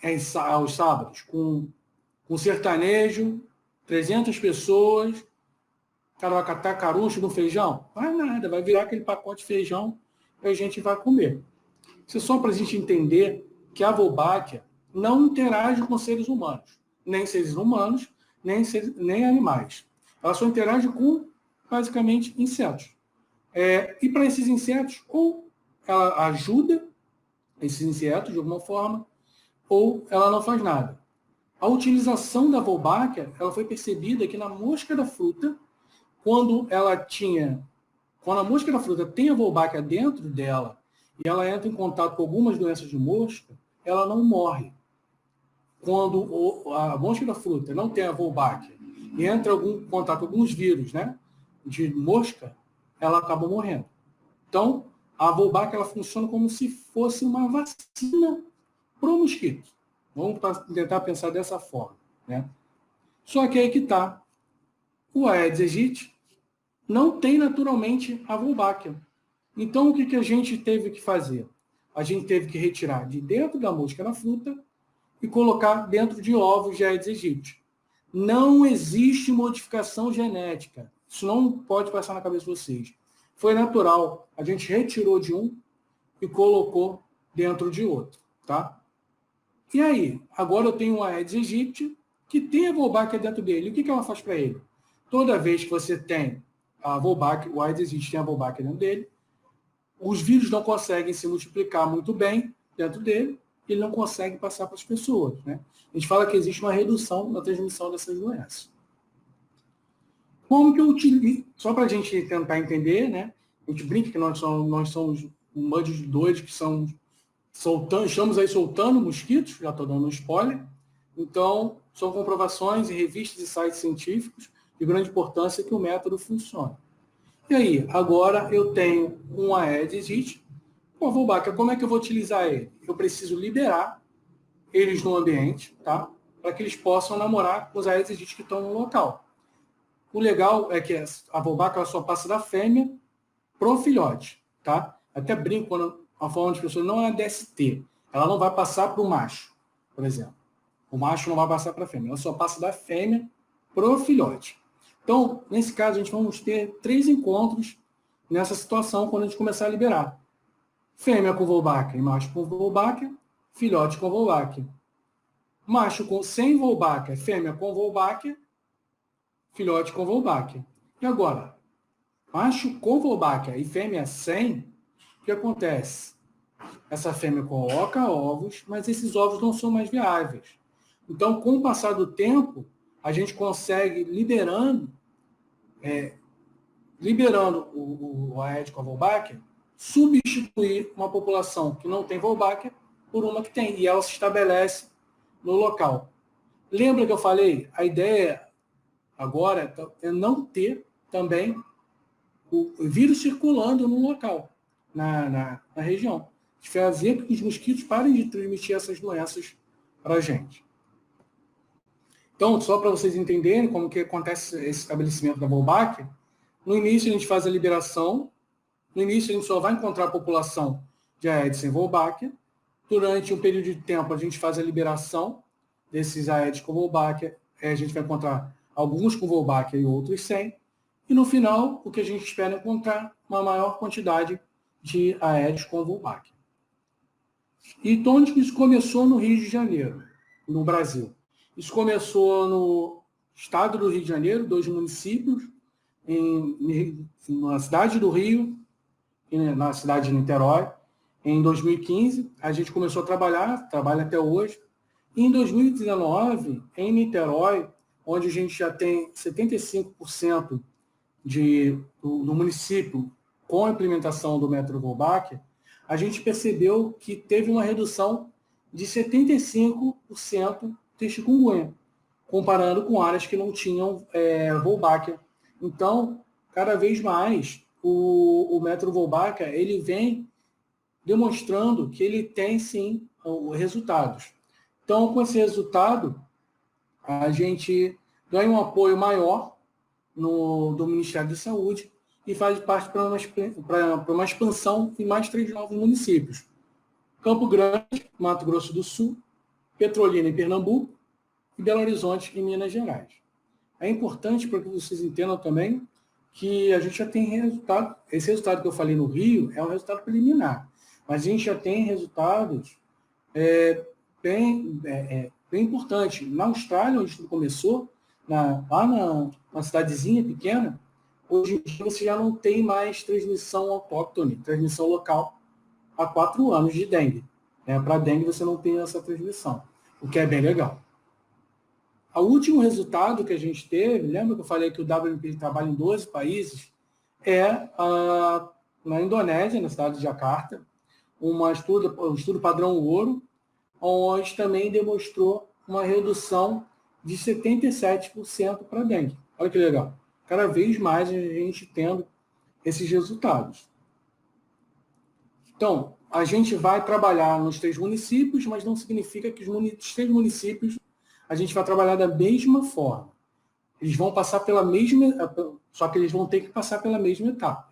é aos sábados, com sertanejo, 300 pessoas, o cara vai catar caruncho no feijão? Vai nada, vai virar aquele pacote de feijão e a gente vai comer. Isso é só para a gente entender que a Wolbachia não interage com seres humanos, nem animais. Ela só interage com, basicamente, insetos. E para esses insetos, ou ela ajuda esses insetos de alguma forma, ou ela não faz nada. A utilização da Wolbachia, ela foi percebida que na mosca da fruta, quando a mosca da fruta tem a Wolbachia dentro dela e ela entra em contato com algumas doenças de mosca, ela não morre. Quando a mosca da fruta não tem a Wolbachia e entra em contato com alguns vírus, né, de mosca, ela acaba morrendo. Então, a Wolbachia ela funciona como se fosse uma vacina para o mosquito. Vamos tentar pensar dessa forma, né? Só que aí que está. O Aedes aegypti não tem naturalmente a Wolbachia. Então, o que a gente teve que fazer? A gente teve que retirar de dentro da mosca da fruta e colocar dentro de ovos de Aedes aegypti. Não existe modificação genética. Isso não pode passar na cabeça de vocês. Foi natural. A gente retirou de um e colocou dentro de outro, tá? E aí? Agora eu tenho um Aedes aegypti que tem a Wolbachia dentro dele. O que ela faz para ele? Toda vez que você tem a Wolbachia, o Aedes aegypti tem a Wolbachia dentro dele, os vírus não conseguem se multiplicar muito bem dentro dele, ele não consegue passar para as pessoas, né? A gente fala que existe uma redução na transmissão dessas doenças. Como que eu utilizo? Só para a gente tentar entender, né? A gente brinca que nós somos um bando de doidos que estamos aí soltando mosquitos, já estou dando um spoiler. Então, são comprovações em revistas e sites científicos de grande importância que o método funciona. E aí, agora eu tenho um Aedes aegypti. Pô, Wolbachia, como é que eu vou utilizar ele? Eu preciso liberar eles no ambiente, tá? Para que eles possam namorar com os Aedes aegypti que estão no local. O legal é que a Wolbachia só passa da fêmea pro filhote, tá? Até brinco quando a forma de pessoas não é DST. Ela não vai passar para o macho, por exemplo. O macho não vai passar para a fêmea. Ela só passa da fêmea pro filhote. Então, nesse caso, a gente vamos ter 3 encontros nessa situação quando a gente começar a liberar. Fêmea com Wolbachia e macho com Wolbachia, filhote com Wolbachia. Macho sem Wolbachia, fêmea com Wolbachia, filhote com Wolbachia. E agora, macho com Wolbachia e fêmea sem, o que acontece? Essa fêmea coloca ovos, mas esses ovos não são mais viáveis. Então, com o passar do tempo, a gente consegue, liberando o Aedes com a Wolbachia, substituir uma população que não tem Wolbachia por uma que tem, e ela se estabelece no local. Lembra que eu falei? A ideia agora é não ter também o vírus circulando no local, na região. De fazer com que os mosquitos parem de transmitir essas doenças para a gente. Então, só para vocês entenderem como que acontece esse estabelecimento da Wolbachia, no início a gente faz a liberação, no início a gente só vai encontrar a população de Aedes sem Wolbachia, durante um período de tempo a gente faz a liberação desses Aedes com Wolbachia, a gente vai encontrar alguns com Wolbachia e outros sem, e no final o que a gente espera é encontrar uma maior quantidade de Aedes com Wolbachia. E onde isso começou? No Rio de Janeiro, no Brasil. Isso começou no estado do Rio de Janeiro, 2 municípios, na cidade do Rio e na cidade de Niterói. Em 2015, a gente começou a trabalha até hoje. E em 2019, em Niterói, onde a gente já tem 75% do município com a implementação do método Wolbachia, a gente percebeu que teve uma redução de 75% de chikungunya. comparando com áreas que não tinham Wolbachia. Então, cada vez mais, o método Wolbachia, ele vem demonstrando que ele tem, sim, resultados. Então, com esse resultado, a gente ganha um apoio maior do Ministério da Saúde e faz parte para uma expansão em mais 3 novos municípios. Campo Grande, Mato Grosso do Sul, Petrolina, em Pernambuco, e Belo Horizonte, em Minas Gerais. É importante para que vocês entendam também que a gente já tem resultado. Esse resultado que eu falei no Rio é um resultado preliminar, mas a gente já tem resultados bem importantes. Na Austrália, onde tudo começou, lá na cidadezinha pequena, hoje em dia você já não tem mais transmissão autóctone, transmissão local, há 4 anos de dengue. Para dengue você não tem essa transmissão, o que é bem legal. O último resultado que a gente teve, lembra que eu falei que o WMP trabalha em 12 países? Na Indonésia, na cidade de Jakarta, um estudo padrão ouro, onde também demonstrou uma redução de 77% para dengue. Olha que legal. Cada vez mais a gente tendo esses resultados. Então, a gente vai trabalhar nos 3 municípios, mas não significa que os 3 municípios a gente vai trabalhar da mesma forma. Eles vão passar pela mesma, só que eles vão ter que passar pela mesma etapa.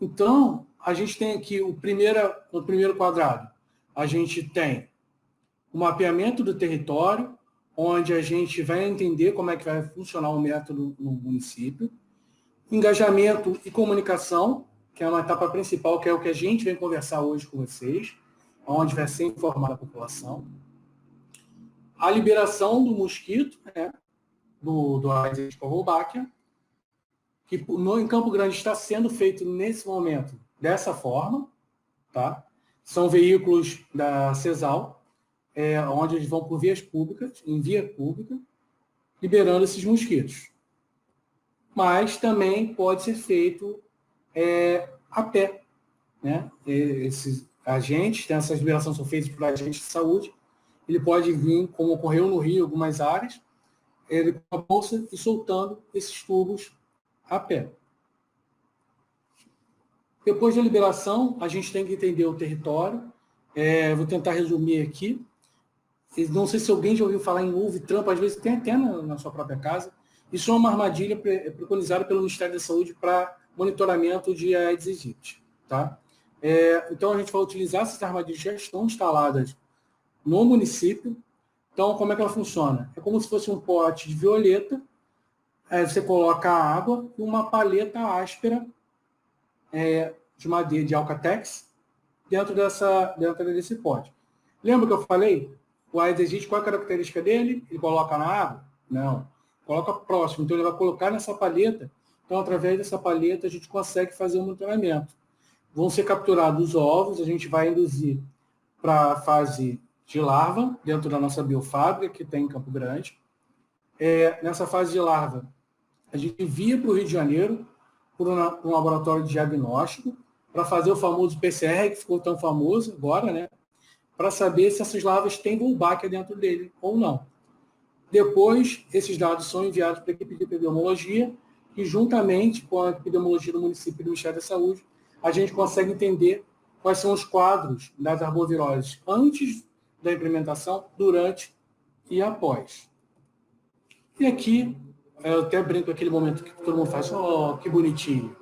Então, a gente tem aqui no primeiro quadrado, a gente tem o mapeamento do território, onde a gente vai entender como é que vai funcionar o método no município. Engajamento e comunicação, que é uma etapa principal, que é o que a gente vem conversar hoje com vocês, onde vai ser informada a população. A liberação do mosquito, do Aedes aegypti Wolbachia, que em Campo Grande está sendo feito nesse momento dessa forma, tá? São veículos da CESAL, onde eles vão por vias públicas, em via pública, liberando esses mosquitos. Mas também pode ser feito a pé, né? Esses agentes, essas liberações são feitas por agentes de saúde, ele pode vir, como ocorreu no Rio, em algumas áreas, ele com a bolsa e soltando esses tubos a pé. Depois da liberação, a gente tem que entender o território. Vou tentar resumir aqui. Não sei se alguém já ouviu falar em ovo e trampo, às vezes tem até na sua própria casa. Isso é uma armadilha preconizada pelo Ministério da Saúde para monitoramento de Aedes aegypti. Tá? Então, a gente vai utilizar essas armadilhas que já estão instaladas no município. Então, como é que ela funciona? É como se fosse um pote de violeta, você coloca a água e uma paleta áspera de madeira, de alcatex, dentro desse pote. Lembra que eu falei? O Aedes aegypti, qual é a característica dele? Ele coloca na água? Não. Coloca próximo. Então, ele vai colocar nessa paleta. Então, através dessa paleta, a gente consegue fazer o monitoramento. Vão ser capturados os ovos, a gente vai induzir para a fase de larva, dentro da nossa biofábrica, que tem em Campo Grande. Nessa fase de larva, a gente envia para o Rio de Janeiro, para um laboratório de diagnóstico, para fazer o famoso PCR, que ficou tão famoso agora, né? Para saber se essas larvas têm Wolbachia dentro dele ou não. Depois, esses dados são enviados para a equipe de epidemiologia, e juntamente com a epidemiologia do município e do Ministério da Saúde, a gente consegue entender quais são os quadros das arboviroses antes da implementação, durante e após. E aqui, eu até brinco com aquele momento que todo mundo faz, que bonitinho.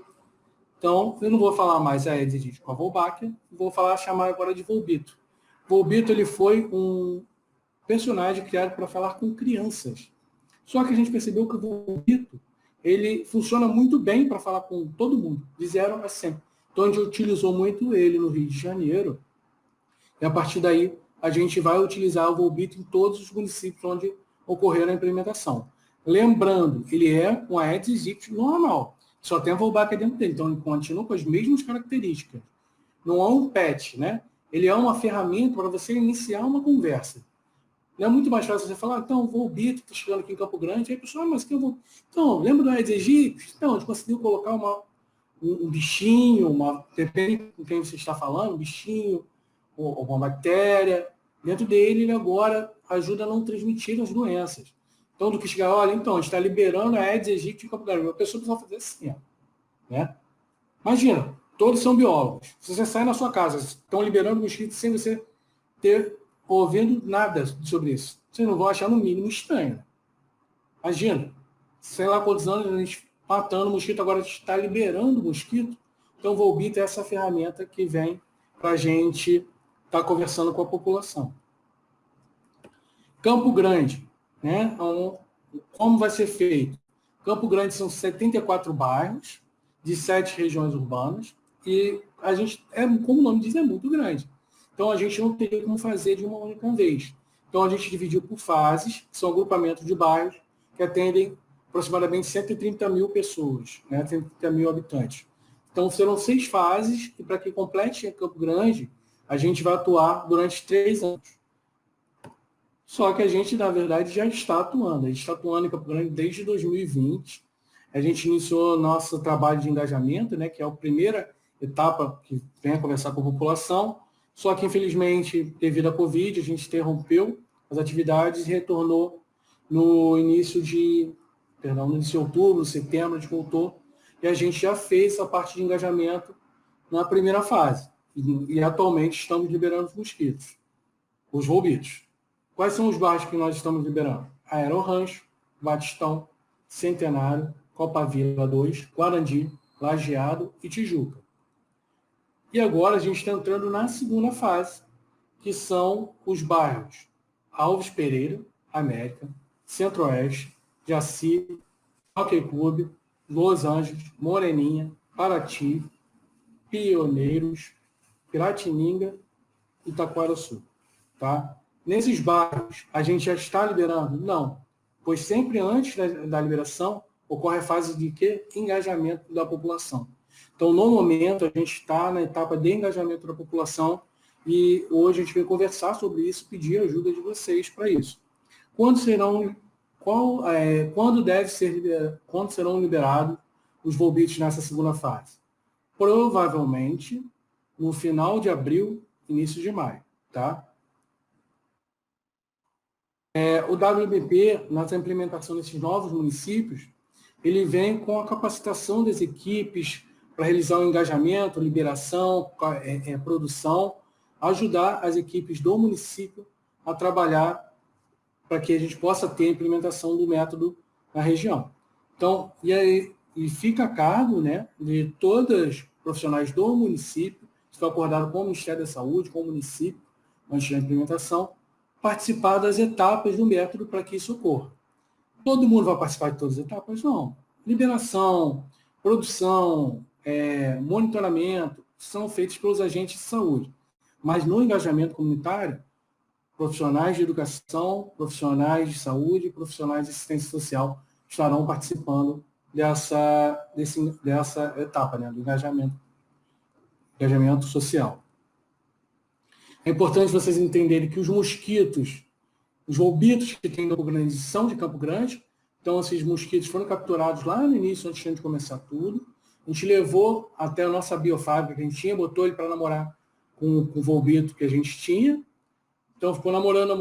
Então, eu não vou falar mais Aedes aegypti com a Wolbachia, vou chamar agora de Volbito. Volbito, ele foi um personagem criado para falar com crianças. Só que a gente percebeu que o Volbito, ele funciona muito bem para falar com todo mundo, de 0 a 100. Então, a gente utilizou muito ele no Rio de Janeiro, e a partir daí, a gente vai utilizar o Volbito em todos os municípios onde ocorreram a implementação. Lembrando, ele é um Aedes aegypti normal, só tem a Wolbachia dentro dele, então ele continua com as mesmas características. Não é um PET, né? Ele é uma ferramenta para você iniciar uma conversa. Não é muito mais fácil você falar, então, o Volbito está chegando aqui em Campo Grande, aí a pessoa, mas que eu vou... Então, lembra do Aedes aegypti? Então, a gente conseguiu colocar um bichinho, depende com quem você está falando, um bichinho, ou uma bactéria. Dentro dele, ele agora ajuda a não transmitir as doenças. Então, do que chegar, olha, então, a gente está liberando a Aedes aegypti em Campo Grande. A pessoa precisa fazer assim, ó, né? Imagina, todos são biólogos. Se você sai na sua casa, estão liberando mosquitos sem você ter ouvindo nada sobre isso. Vocês não vão achar no mínimo estranho. Imagina, sei lá quantos anos a gente matando mosquito, agora a gente está liberando mosquito. Então, o Volbita é essa ferramenta que vem para a gente estar conversando com a população. Campo Grande, né? Então, como vai ser feito? Campo Grande são 74 bairros de 7 regiões urbanas e a gente, como o nome diz, é muito grande. Então, a gente não teria como fazer de uma única vez. Então, a gente dividiu por fases, que são agrupamentos de bairros que atendem aproximadamente 130 mil pessoas, né? 130 mil habitantes. Então, serão 6 fases e para que complete Campo Grande, a gente vai atuar durante 3 anos. Só que a gente, na verdade, já está atuando. A gente está atuando em Campo Grande desde 2020. A gente iniciou nosso trabalho de engajamento, né, que é a primeira etapa que vem a conversar com a população. Só que, infelizmente, devido à Covid, a gente interrompeu as atividades e retornou no início de outubro, setembro, a gente voltou. E a gente já fez a parte de engajamento na primeira fase. E atualmente estamos liberando os mosquitos, os volbitos. Quais são os bairros que nós estamos liberando? Aero-Rancho, Batistão, Centenário, Copavila 2, Guarandi, Lajeado e Tijuca. E agora a gente está entrando na segunda fase, que são os bairros Alves Pereira, América, Centro-Oeste, Jaci, Hockey Clube, Los Angeles, Moreninha, Paraty, Pioneiros, Piratininga e Itaquaraçu. Tá? Nesses bairros, a gente já está liberando? Não, pois sempre antes da liberação ocorre a fase de quê? Engajamento da população. Então, no momento, a gente está na etapa de engajamento da população e hoje a gente veio conversar sobre isso, pedir a ajuda de vocês para isso. Quando serão liberados os volbitos nessa segunda fase? Provavelmente no final de abril, início de maio, tá? O WBP, nossa implementação desses novos municípios, ele vem com a capacitação das equipes para realizar o engajamento, liberação, produção, ajudar as equipes do município a trabalhar para que a gente possa ter a implementação do método na região. Então, e fica a cargo, né, de todas os profissionais do município, isso foi acordado com o Ministério da Saúde, com o município, antes da implementação, participar das etapas do método para que isso ocorra. Todo mundo vai participar de todas as etapas? Não. Liberação, produção, monitoramento, são feitos pelos agentes de saúde. Mas no engajamento comunitário, profissionais de educação, profissionais de saúde, profissionais de assistência social estarão participando dessa etapa, né, do engajamento social. É importante vocês entenderem que os mosquitos, os volbitos que tem em Campo Grande são de Campo Grande, então esses mosquitos foram capturados lá no início, antes de começar tudo. A gente levou até a nossa biofábrica que a gente tinha, botou ele para namorar com o volbito que a gente tinha. Então ficou namorando.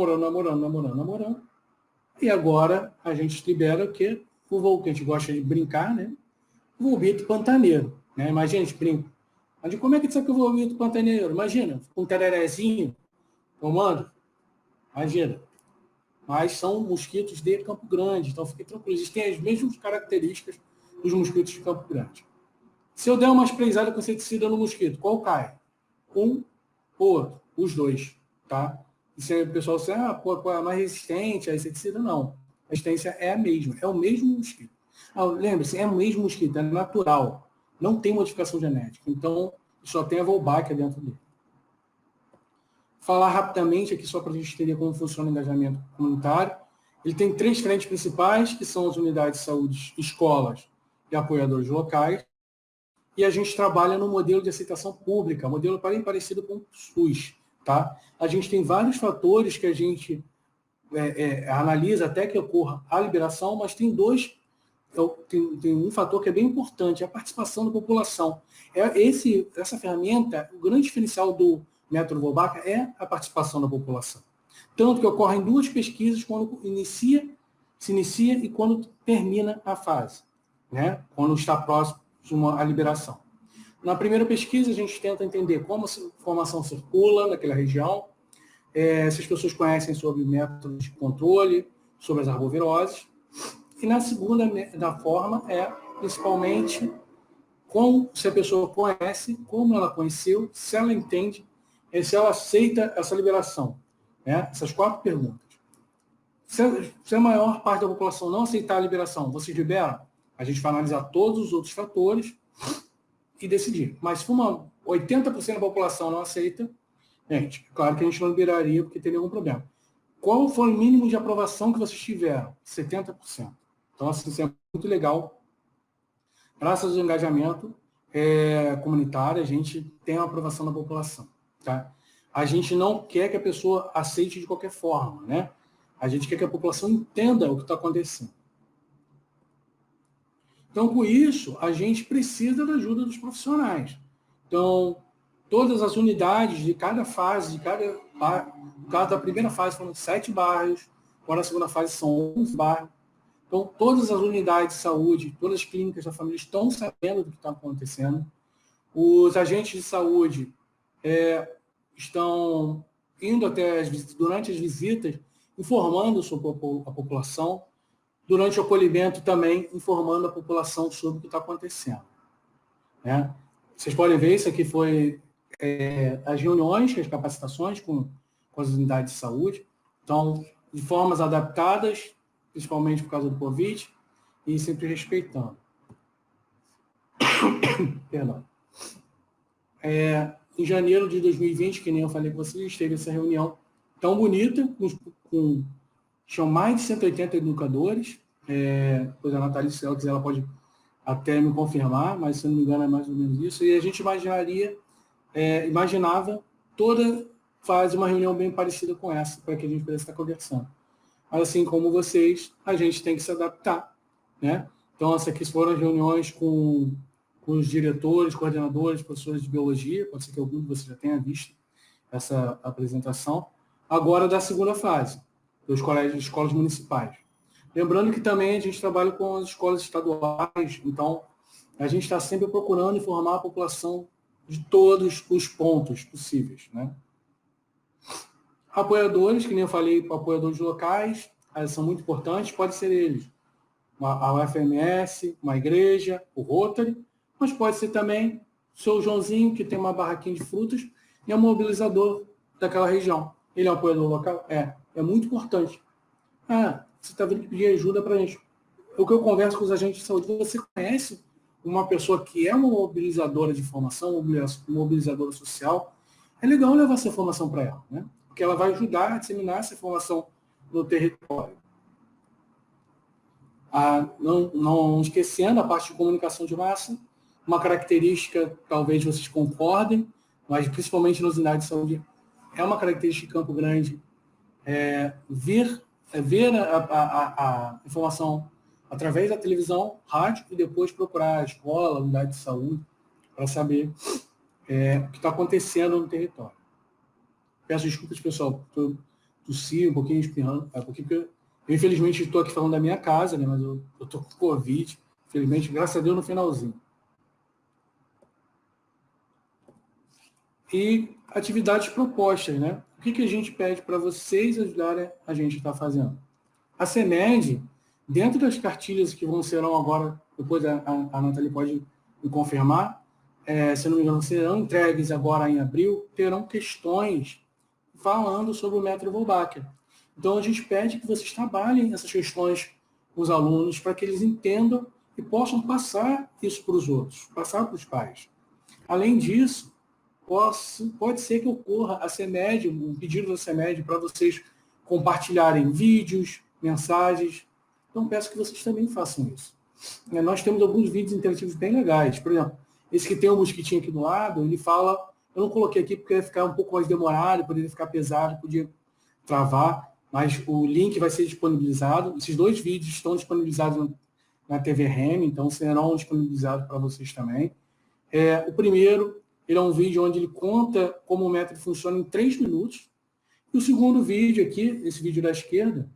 E agora a gente libera o quê? O volbito, que a gente gosta de brincar, né? O volbito pantaneiro, né? Imagina, a gente brinca. Mas como é que sabe que o volbito pantaneiro? Imagina, com um tererezinho tomando. Imagina. Mas são mosquitos de Campo Grande, então fiquem tranquilos. Eles têm as mesmas características dos mosquitos de Campo Grande. Se eu der uma sprayzada com inseticida no mosquito, qual cai? Um ou outro? Os dois, tá? E se o pessoal disser, é mais resistente a inseticida, não. A resistência é a mesma, é o mesmo mosquito. Lembre-se, é o mesmo mosquito, é natural. Não tem modificação genética. Então, só tem a Wolbachia dentro dele. Falar rapidamente aqui, só para a gente entender como funciona o engajamento comunitário. Ele tem 3 frentes principais, que são as unidades de saúde, escolas e apoiadores locais. E a gente trabalha no modelo de aceitação pública, modelo bem parecido com o SUS. Tá? A gente tem vários fatores que a gente analisa até que ocorra a liberação, mas tem tem um fator que é bem importante, a participação da população. Essa ferramenta, o grande diferencial do método Wolbachia é a participação da população. Tanto que ocorrem 2 pesquisas quando inicia se inicia e quando termina a fase, né? Quando está próximo de uma liberação. Na primeira pesquisa, a gente tenta entender como a informação circula naquela região, se as pessoas conhecem sobre métodos de controle, sobre as arboviroses. E na segunda da forma principalmente, se a pessoa conhece, como ela conheceu, se ela entende, se ela aceita essa liberação. Né? Essas 4 perguntas. Se a maior parte da população não aceitar a liberação, vocês liberam? A gente vai analisar todos os outros fatores e decidir. Mas se 80% da população não aceita, gente, claro que a gente não liberaria porque teria algum problema. Qual foi o mínimo de aprovação que vocês tiveram? 70%. Então, assim, isso é muito legal. Graças ao engajamento comunitário, a gente tem a aprovação da população. Tá? A gente não quer que a pessoa aceite de qualquer forma, né? A gente quer que a população entenda o que está acontecendo. Então, com isso, a gente precisa da ajuda dos profissionais. Então, todas as unidades de cada fase, no caso da primeira fase foram 7 bairros, agora a segunda fase são 11 bairros. Então, todas as unidades de saúde, todas as clínicas da família estão sabendo do que está acontecendo. Os agentes de saúde estão indo durante as visitas, informando sobre a população, durante o acolhimento também, informando a população sobre o que está acontecendo. Né? Vocês podem ver, isso aqui foi as reuniões, as capacitações com as unidades de saúde. Então, de formas adaptadas, principalmente por causa do Covid, e sempre respeitando. Perdão. Em janeiro de 2020, que nem eu falei com vocês, teve essa reunião tão bonita, tinham mais de 180 educadores, depois a Natália, se ela quiser, ela pode até me confirmar, mas se não me engano é mais ou menos isso, e a gente imaginava toda fase uma reunião bem parecida com essa, para que a gente pudesse estar conversando. Mas assim como vocês, a gente tem que se adaptar, né? Então, essas aqui foram as reuniões com os diretores, coordenadores, professores de biologia, pode ser que algum de vocês já tenha visto essa apresentação. Agora, da segunda fase, dos colégios, escolas municipais. Lembrando que também a gente trabalha com as escolas estaduais, então a gente está sempre procurando informar a população de todos os pontos possíveis, né? Apoiadores, que nem eu falei, apoiadores locais, são muito importantes, pode ser eles, a UFMS, uma igreja, o Rotary, mas pode ser também o seu Joãozinho, que tem uma barraquinha de frutas, e é um mobilizador daquela região. Ele é um apoiador local? É muito importante. Você está vindo pedir ajuda para a gente. O que eu converso com os agentes de saúde, você conhece uma pessoa que é uma mobilizadora de informação, uma mobilizadora social, é legal levar essa informação para ela, né? Porque ela vai ajudar a disseminar essa informação no território. Não esquecendo a parte de comunicação de massa, uma característica, talvez vocês concordem, mas principalmente nas unidades de saúde, é uma característica de Campo Grande, ver a informação através da televisão, rádio, e depois procurar a escola, a unidade de saúde, para saber o que está acontecendo no território. Peço desculpas, pessoal, tossi um pouquinho, espirrando, porque eu, infelizmente, estou aqui falando da minha casa, né, mas eu estou com Covid, infelizmente, graças a Deus, no finalzinho. E atividades propostas, né? O que a gente pede para vocês ajudarem a gente a estar fazendo? A CEMED, dentro das cartilhas que serão agora, depois a Nathalie pode me confirmar, se não me engano, serão entregues agora em abril, terão questões falando sobre o método Wolbachia. Então, a gente pede que vocês trabalhem essas questões com os alunos para que eles entendam e possam passar isso para os outros, passar para os pais. Além disso, pode ser que ocorra a CEMED, um pedido da CEMED para vocês compartilharem vídeos, mensagens. Então, peço que vocês também façam isso. Nós temos alguns vídeos interativos bem legais. Por exemplo, esse que tem um mosquitinho aqui do lado, ele fala... Eu não coloquei aqui porque ia ficar um pouco mais demorado, poderia ficar pesado, podia travar, mas o link vai ser disponibilizado. Esses 2 vídeos estão disponibilizados na TV REM, então serão disponibilizados para vocês também. O primeiro, ele é um vídeo onde ele conta como o método funciona em 3 minutos. E o segundo vídeo aqui, esse vídeo da esquerda,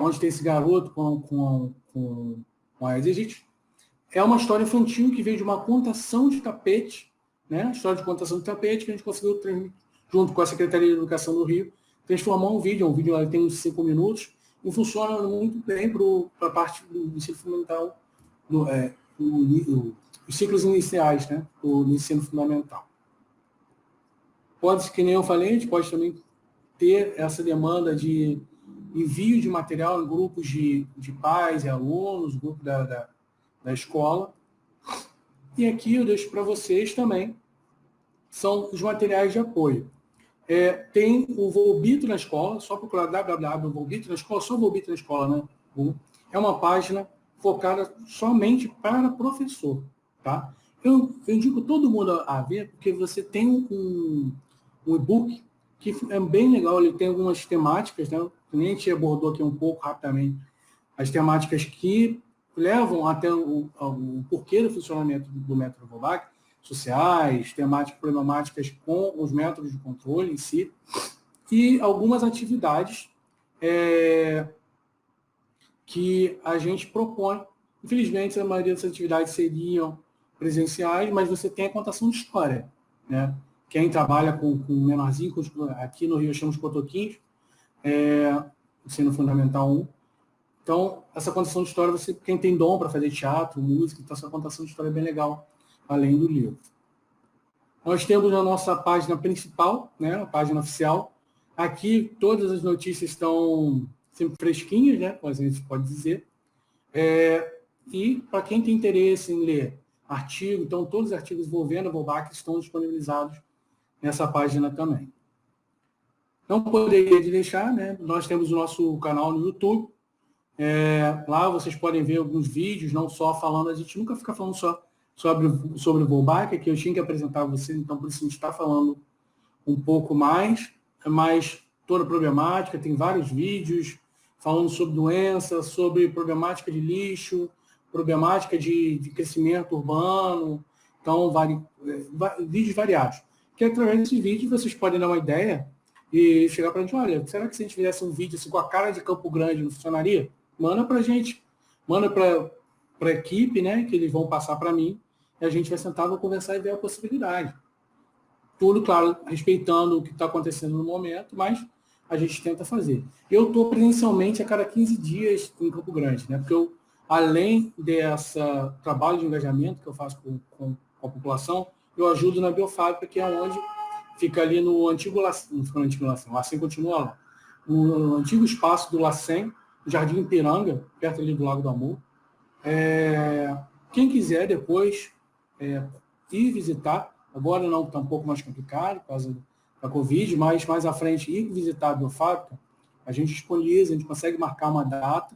onde tem esse garoto com a Aedes. É uma história infantil que veio de uma contação de tapete, né? História de contação de tapete que a gente conseguiu, junto com a Secretaria de Educação do Rio, transformar um vídeo. Um vídeo tem uns 5 minutos e funciona muito bem para a parte do ensino fundamental, os ciclos iniciais, né? Do ensino fundamental. Pode, que nem eu falei, a gente pode também ter essa demanda de envio de material em grupos de pais e alunos, grupo da escola. E aqui eu deixo para vocês também, são os materiais de apoio. Tem o Volbito na Escola, só procurar www.volbito na Escola, só Volbito na Escola, né? É uma página focada somente para professor, tá? Eu indico todo mundo a ver, porque você tem um e-book que é bem legal, ele tem algumas temáticas, né? Que nem a gente abordou aqui um pouco rapidamente, as temáticas que levam até o porquê do funcionamento do método Volbach, sociais, temáticas problemáticas com os métodos de controle em si, e algumas atividades que a gente propõe. Infelizmente, a maioria dessas atividades seriam presenciais, mas você tem a contação de história, né? Quem trabalha com menorzinho, aqui no Rio chamamos cotoquinhos, ensino fundamental 1. Então, essa contação de história, quem tem dom para fazer teatro, música, então essa contação de história é bem legal, além do livro. Nós temos a nossa página principal, né, a página oficial. Aqui, todas as notícias estão sempre fresquinhas, né, como a gente pode dizer. E, para quem tem interesse em ler artigo, então, todos os artigos envolvendo a Volbach estão disponibilizados nessa página também. Não poderia deixar, né, nós temos o nosso canal no YouTube. Lá vocês podem ver alguns vídeos, não só falando, a gente nunca fica falando só sobre o Volbach, que eu tinha que apresentar a vocês, então por isso a gente está falando um pouco mais, mas toda a problemática, tem vários vídeos falando sobre doença, sobre problemática de lixo, problemática de crescimento urbano, então vídeos variados. Que através desses vídeos vocês podem dar uma ideia e chegar para a gente, olha, será que se a gente fizesse um vídeo assim, com a cara de Campo Grande não funcionaria? Manda para a gente, manda para a equipe, né, que eles vão passar para mim, e a gente vai sentar, vou conversar e ver a possibilidade. Tudo, claro, respeitando o que está acontecendo no momento, mas a gente tenta fazer. Eu estou presencialmente a cada 15 dias em Campo Grande, né, porque eu, além desse trabalho de engajamento que eu faço com a população, eu ajudo na biofábrica, que é onde fica ali no antigo LACEN, não fica no antigo LACEN, o LACEN continua lá, no antigo espaço do LACEN, Jardim Ipiranga, perto ali do Lago do Amor. Quem quiser depois ir visitar, agora não, está um pouco mais complicado por causa da Covid, mas mais à frente ir visitar a biofábrica, a gente disponibiliza, a gente consegue marcar uma data.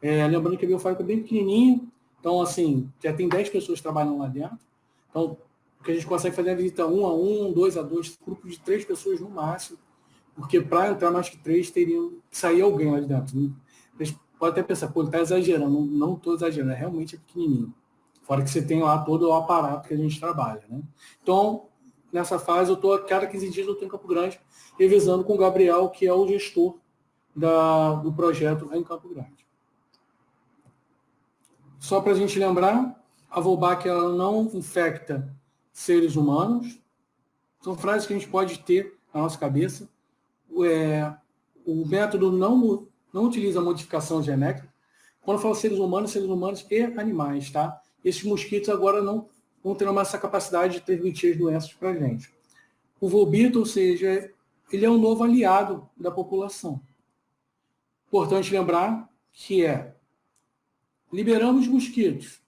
Lembrando que a biofábrica é bem pequenininha, então assim, já tem 10 pessoas trabalhando lá dentro, então o que a gente consegue fazer é a visita 1 a 1, 2 a 2, grupo de 3 pessoas no máximo, porque para entrar mais que 3 teriam que sair alguém lá de dentro. Pode até pensar, pô, ele está exagerando. Não estou exagerando, realmente é pequenininho. Fora que você tem lá todo o aparato que a gente trabalha, né? Então, nessa fase, eu estou a cada 15 dias, eu estou em Campo Grande, revisando com o Gabriel, que é o gestor do projeto em Campo Grande. Só para a gente lembrar, a Volbach ela não infecta seres humanos. São frases que a gente pode ter na nossa cabeça. O método não utiliza modificação genética. Quando eu falo seres humanos e animais, tá? Esses mosquitos agora não vão ter mais essa capacidade de transmitir as doenças para a gente. O Volbito, ou seja, ele é um novo aliado da população. Importante lembrar que liberamos mosquitos.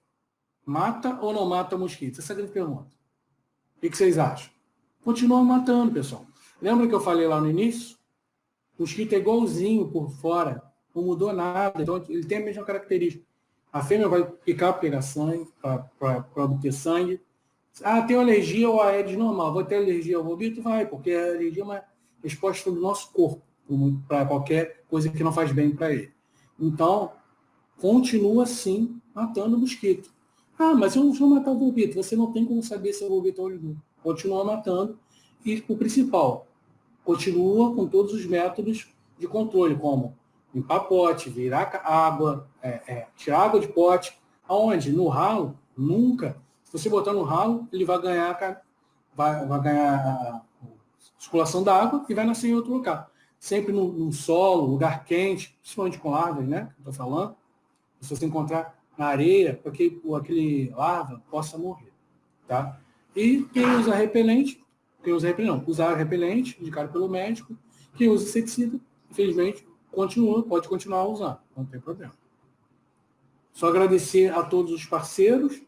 Mata ou não mata mosquitos? Essa é a grande pergunta. O que vocês acham? Continua matando, pessoal. Lembra que eu falei lá no início? O mosquito é igualzinho por fora, não mudou nada, então ele tem a mesma característica. A fêmea vai picar para pegar sangue, para obter sangue. Tem alergia ao Aedes normal, vou ter alergia ao Volbito? Vai, porque a alergia é uma resposta do nosso corpo para qualquer coisa que não faz bem para ele. Então, continua sim matando o mosquito. Mas se eu não matar o Volbito, você não tem como saber se é o Volbito ou não. Continua matando. E o principal, continua com todos os métodos de controle, como limpar pote, virar água, tirar água de pote. Aonde? No ralo? Nunca. Se você botar no ralo, ele vai ganhar, vai ganhar circulação da água e vai nascer em outro lugar. Sempre no solo, lugar quente, principalmente com larvas, né? Que eu estou falando. Se você encontrar na areia, para que aquele larva possa morrer. Tá? E quem usa repelente, usar repelente, indicado pelo médico, quem usa inseticida, infelizmente, pode continuar usando, não tem problema. Só agradecer a todos os parceiros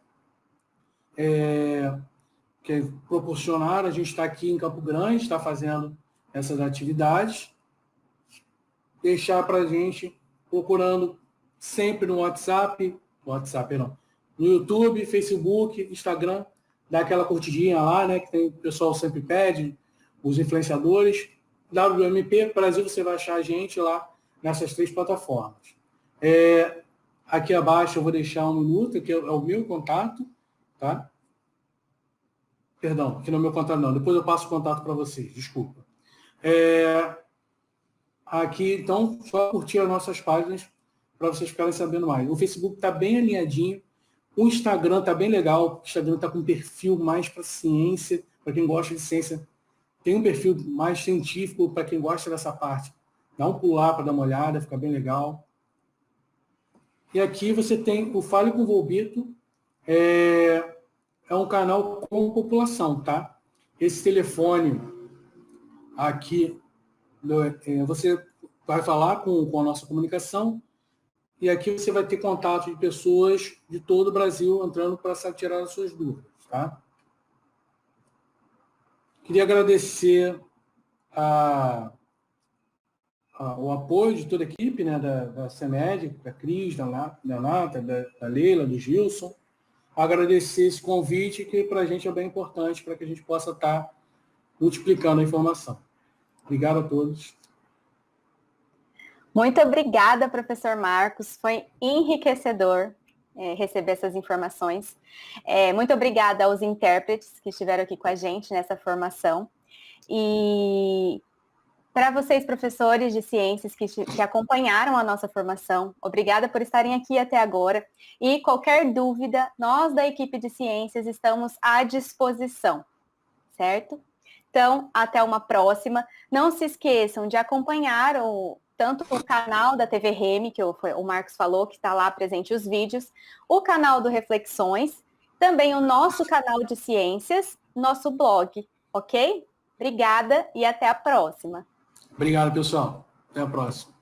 que proporcionaram, a gente está aqui em Campo Grande, está fazendo essas atividades, deixar para a gente, procurando sempre no WhatsApp não, no YouTube, Facebook, Instagram, dá aquela curtidinha lá, né, que o pessoal sempre pede, os influenciadores, WMP Brasil, você vai achar a gente lá nessas 3 plataformas. Aqui abaixo eu vou deixar 1 minuto, que é o meu contato, tá? Perdão, aqui não é o meu contato não, depois eu passo o contato para vocês, desculpa. Aqui, então, só curtir as nossas páginas para vocês ficarem sabendo mais. O Facebook está bem alinhadinho, o Instagram está bem legal, o Instagram está com um perfil mais para ciência, para quem gosta de ciência, tem um perfil mais científico para quem gosta dessa parte. Dá um pular para dar uma olhada, fica bem legal. E aqui você tem o Fale com o Volbito, é um canal com população, tá? Esse telefone aqui, você vai falar com a nossa comunicação, e aqui você vai ter contato de pessoas de todo o Brasil entrando para tirar as suas dúvidas, tá? Queria agradecer o apoio de toda a equipe, né, da CEMED, da Cris, da Nata, da Leila, do Gilson. Agradecer esse convite, que para a gente é bem importante, para que a gente possa estar multiplicando a informação. Obrigado a todos. Muito obrigada, professor Marcos. Foi enriquecedor receber essas informações. Muito obrigada aos intérpretes que estiveram aqui com a gente nessa formação. E para vocês, professores de ciências que acompanharam a nossa formação, obrigada por estarem aqui até agora. E qualquer dúvida, nós da equipe de ciências estamos à disposição, certo? Então, até uma próxima. Não se esqueçam de acompanhar tanto o canal da TV Remy, que o Marcos falou, que está lá presente os vídeos, o canal do Reflexões, também o nosso canal de ciências, nosso blog, ok? Obrigada e até a próxima. Obrigado, pessoal. Até a próxima.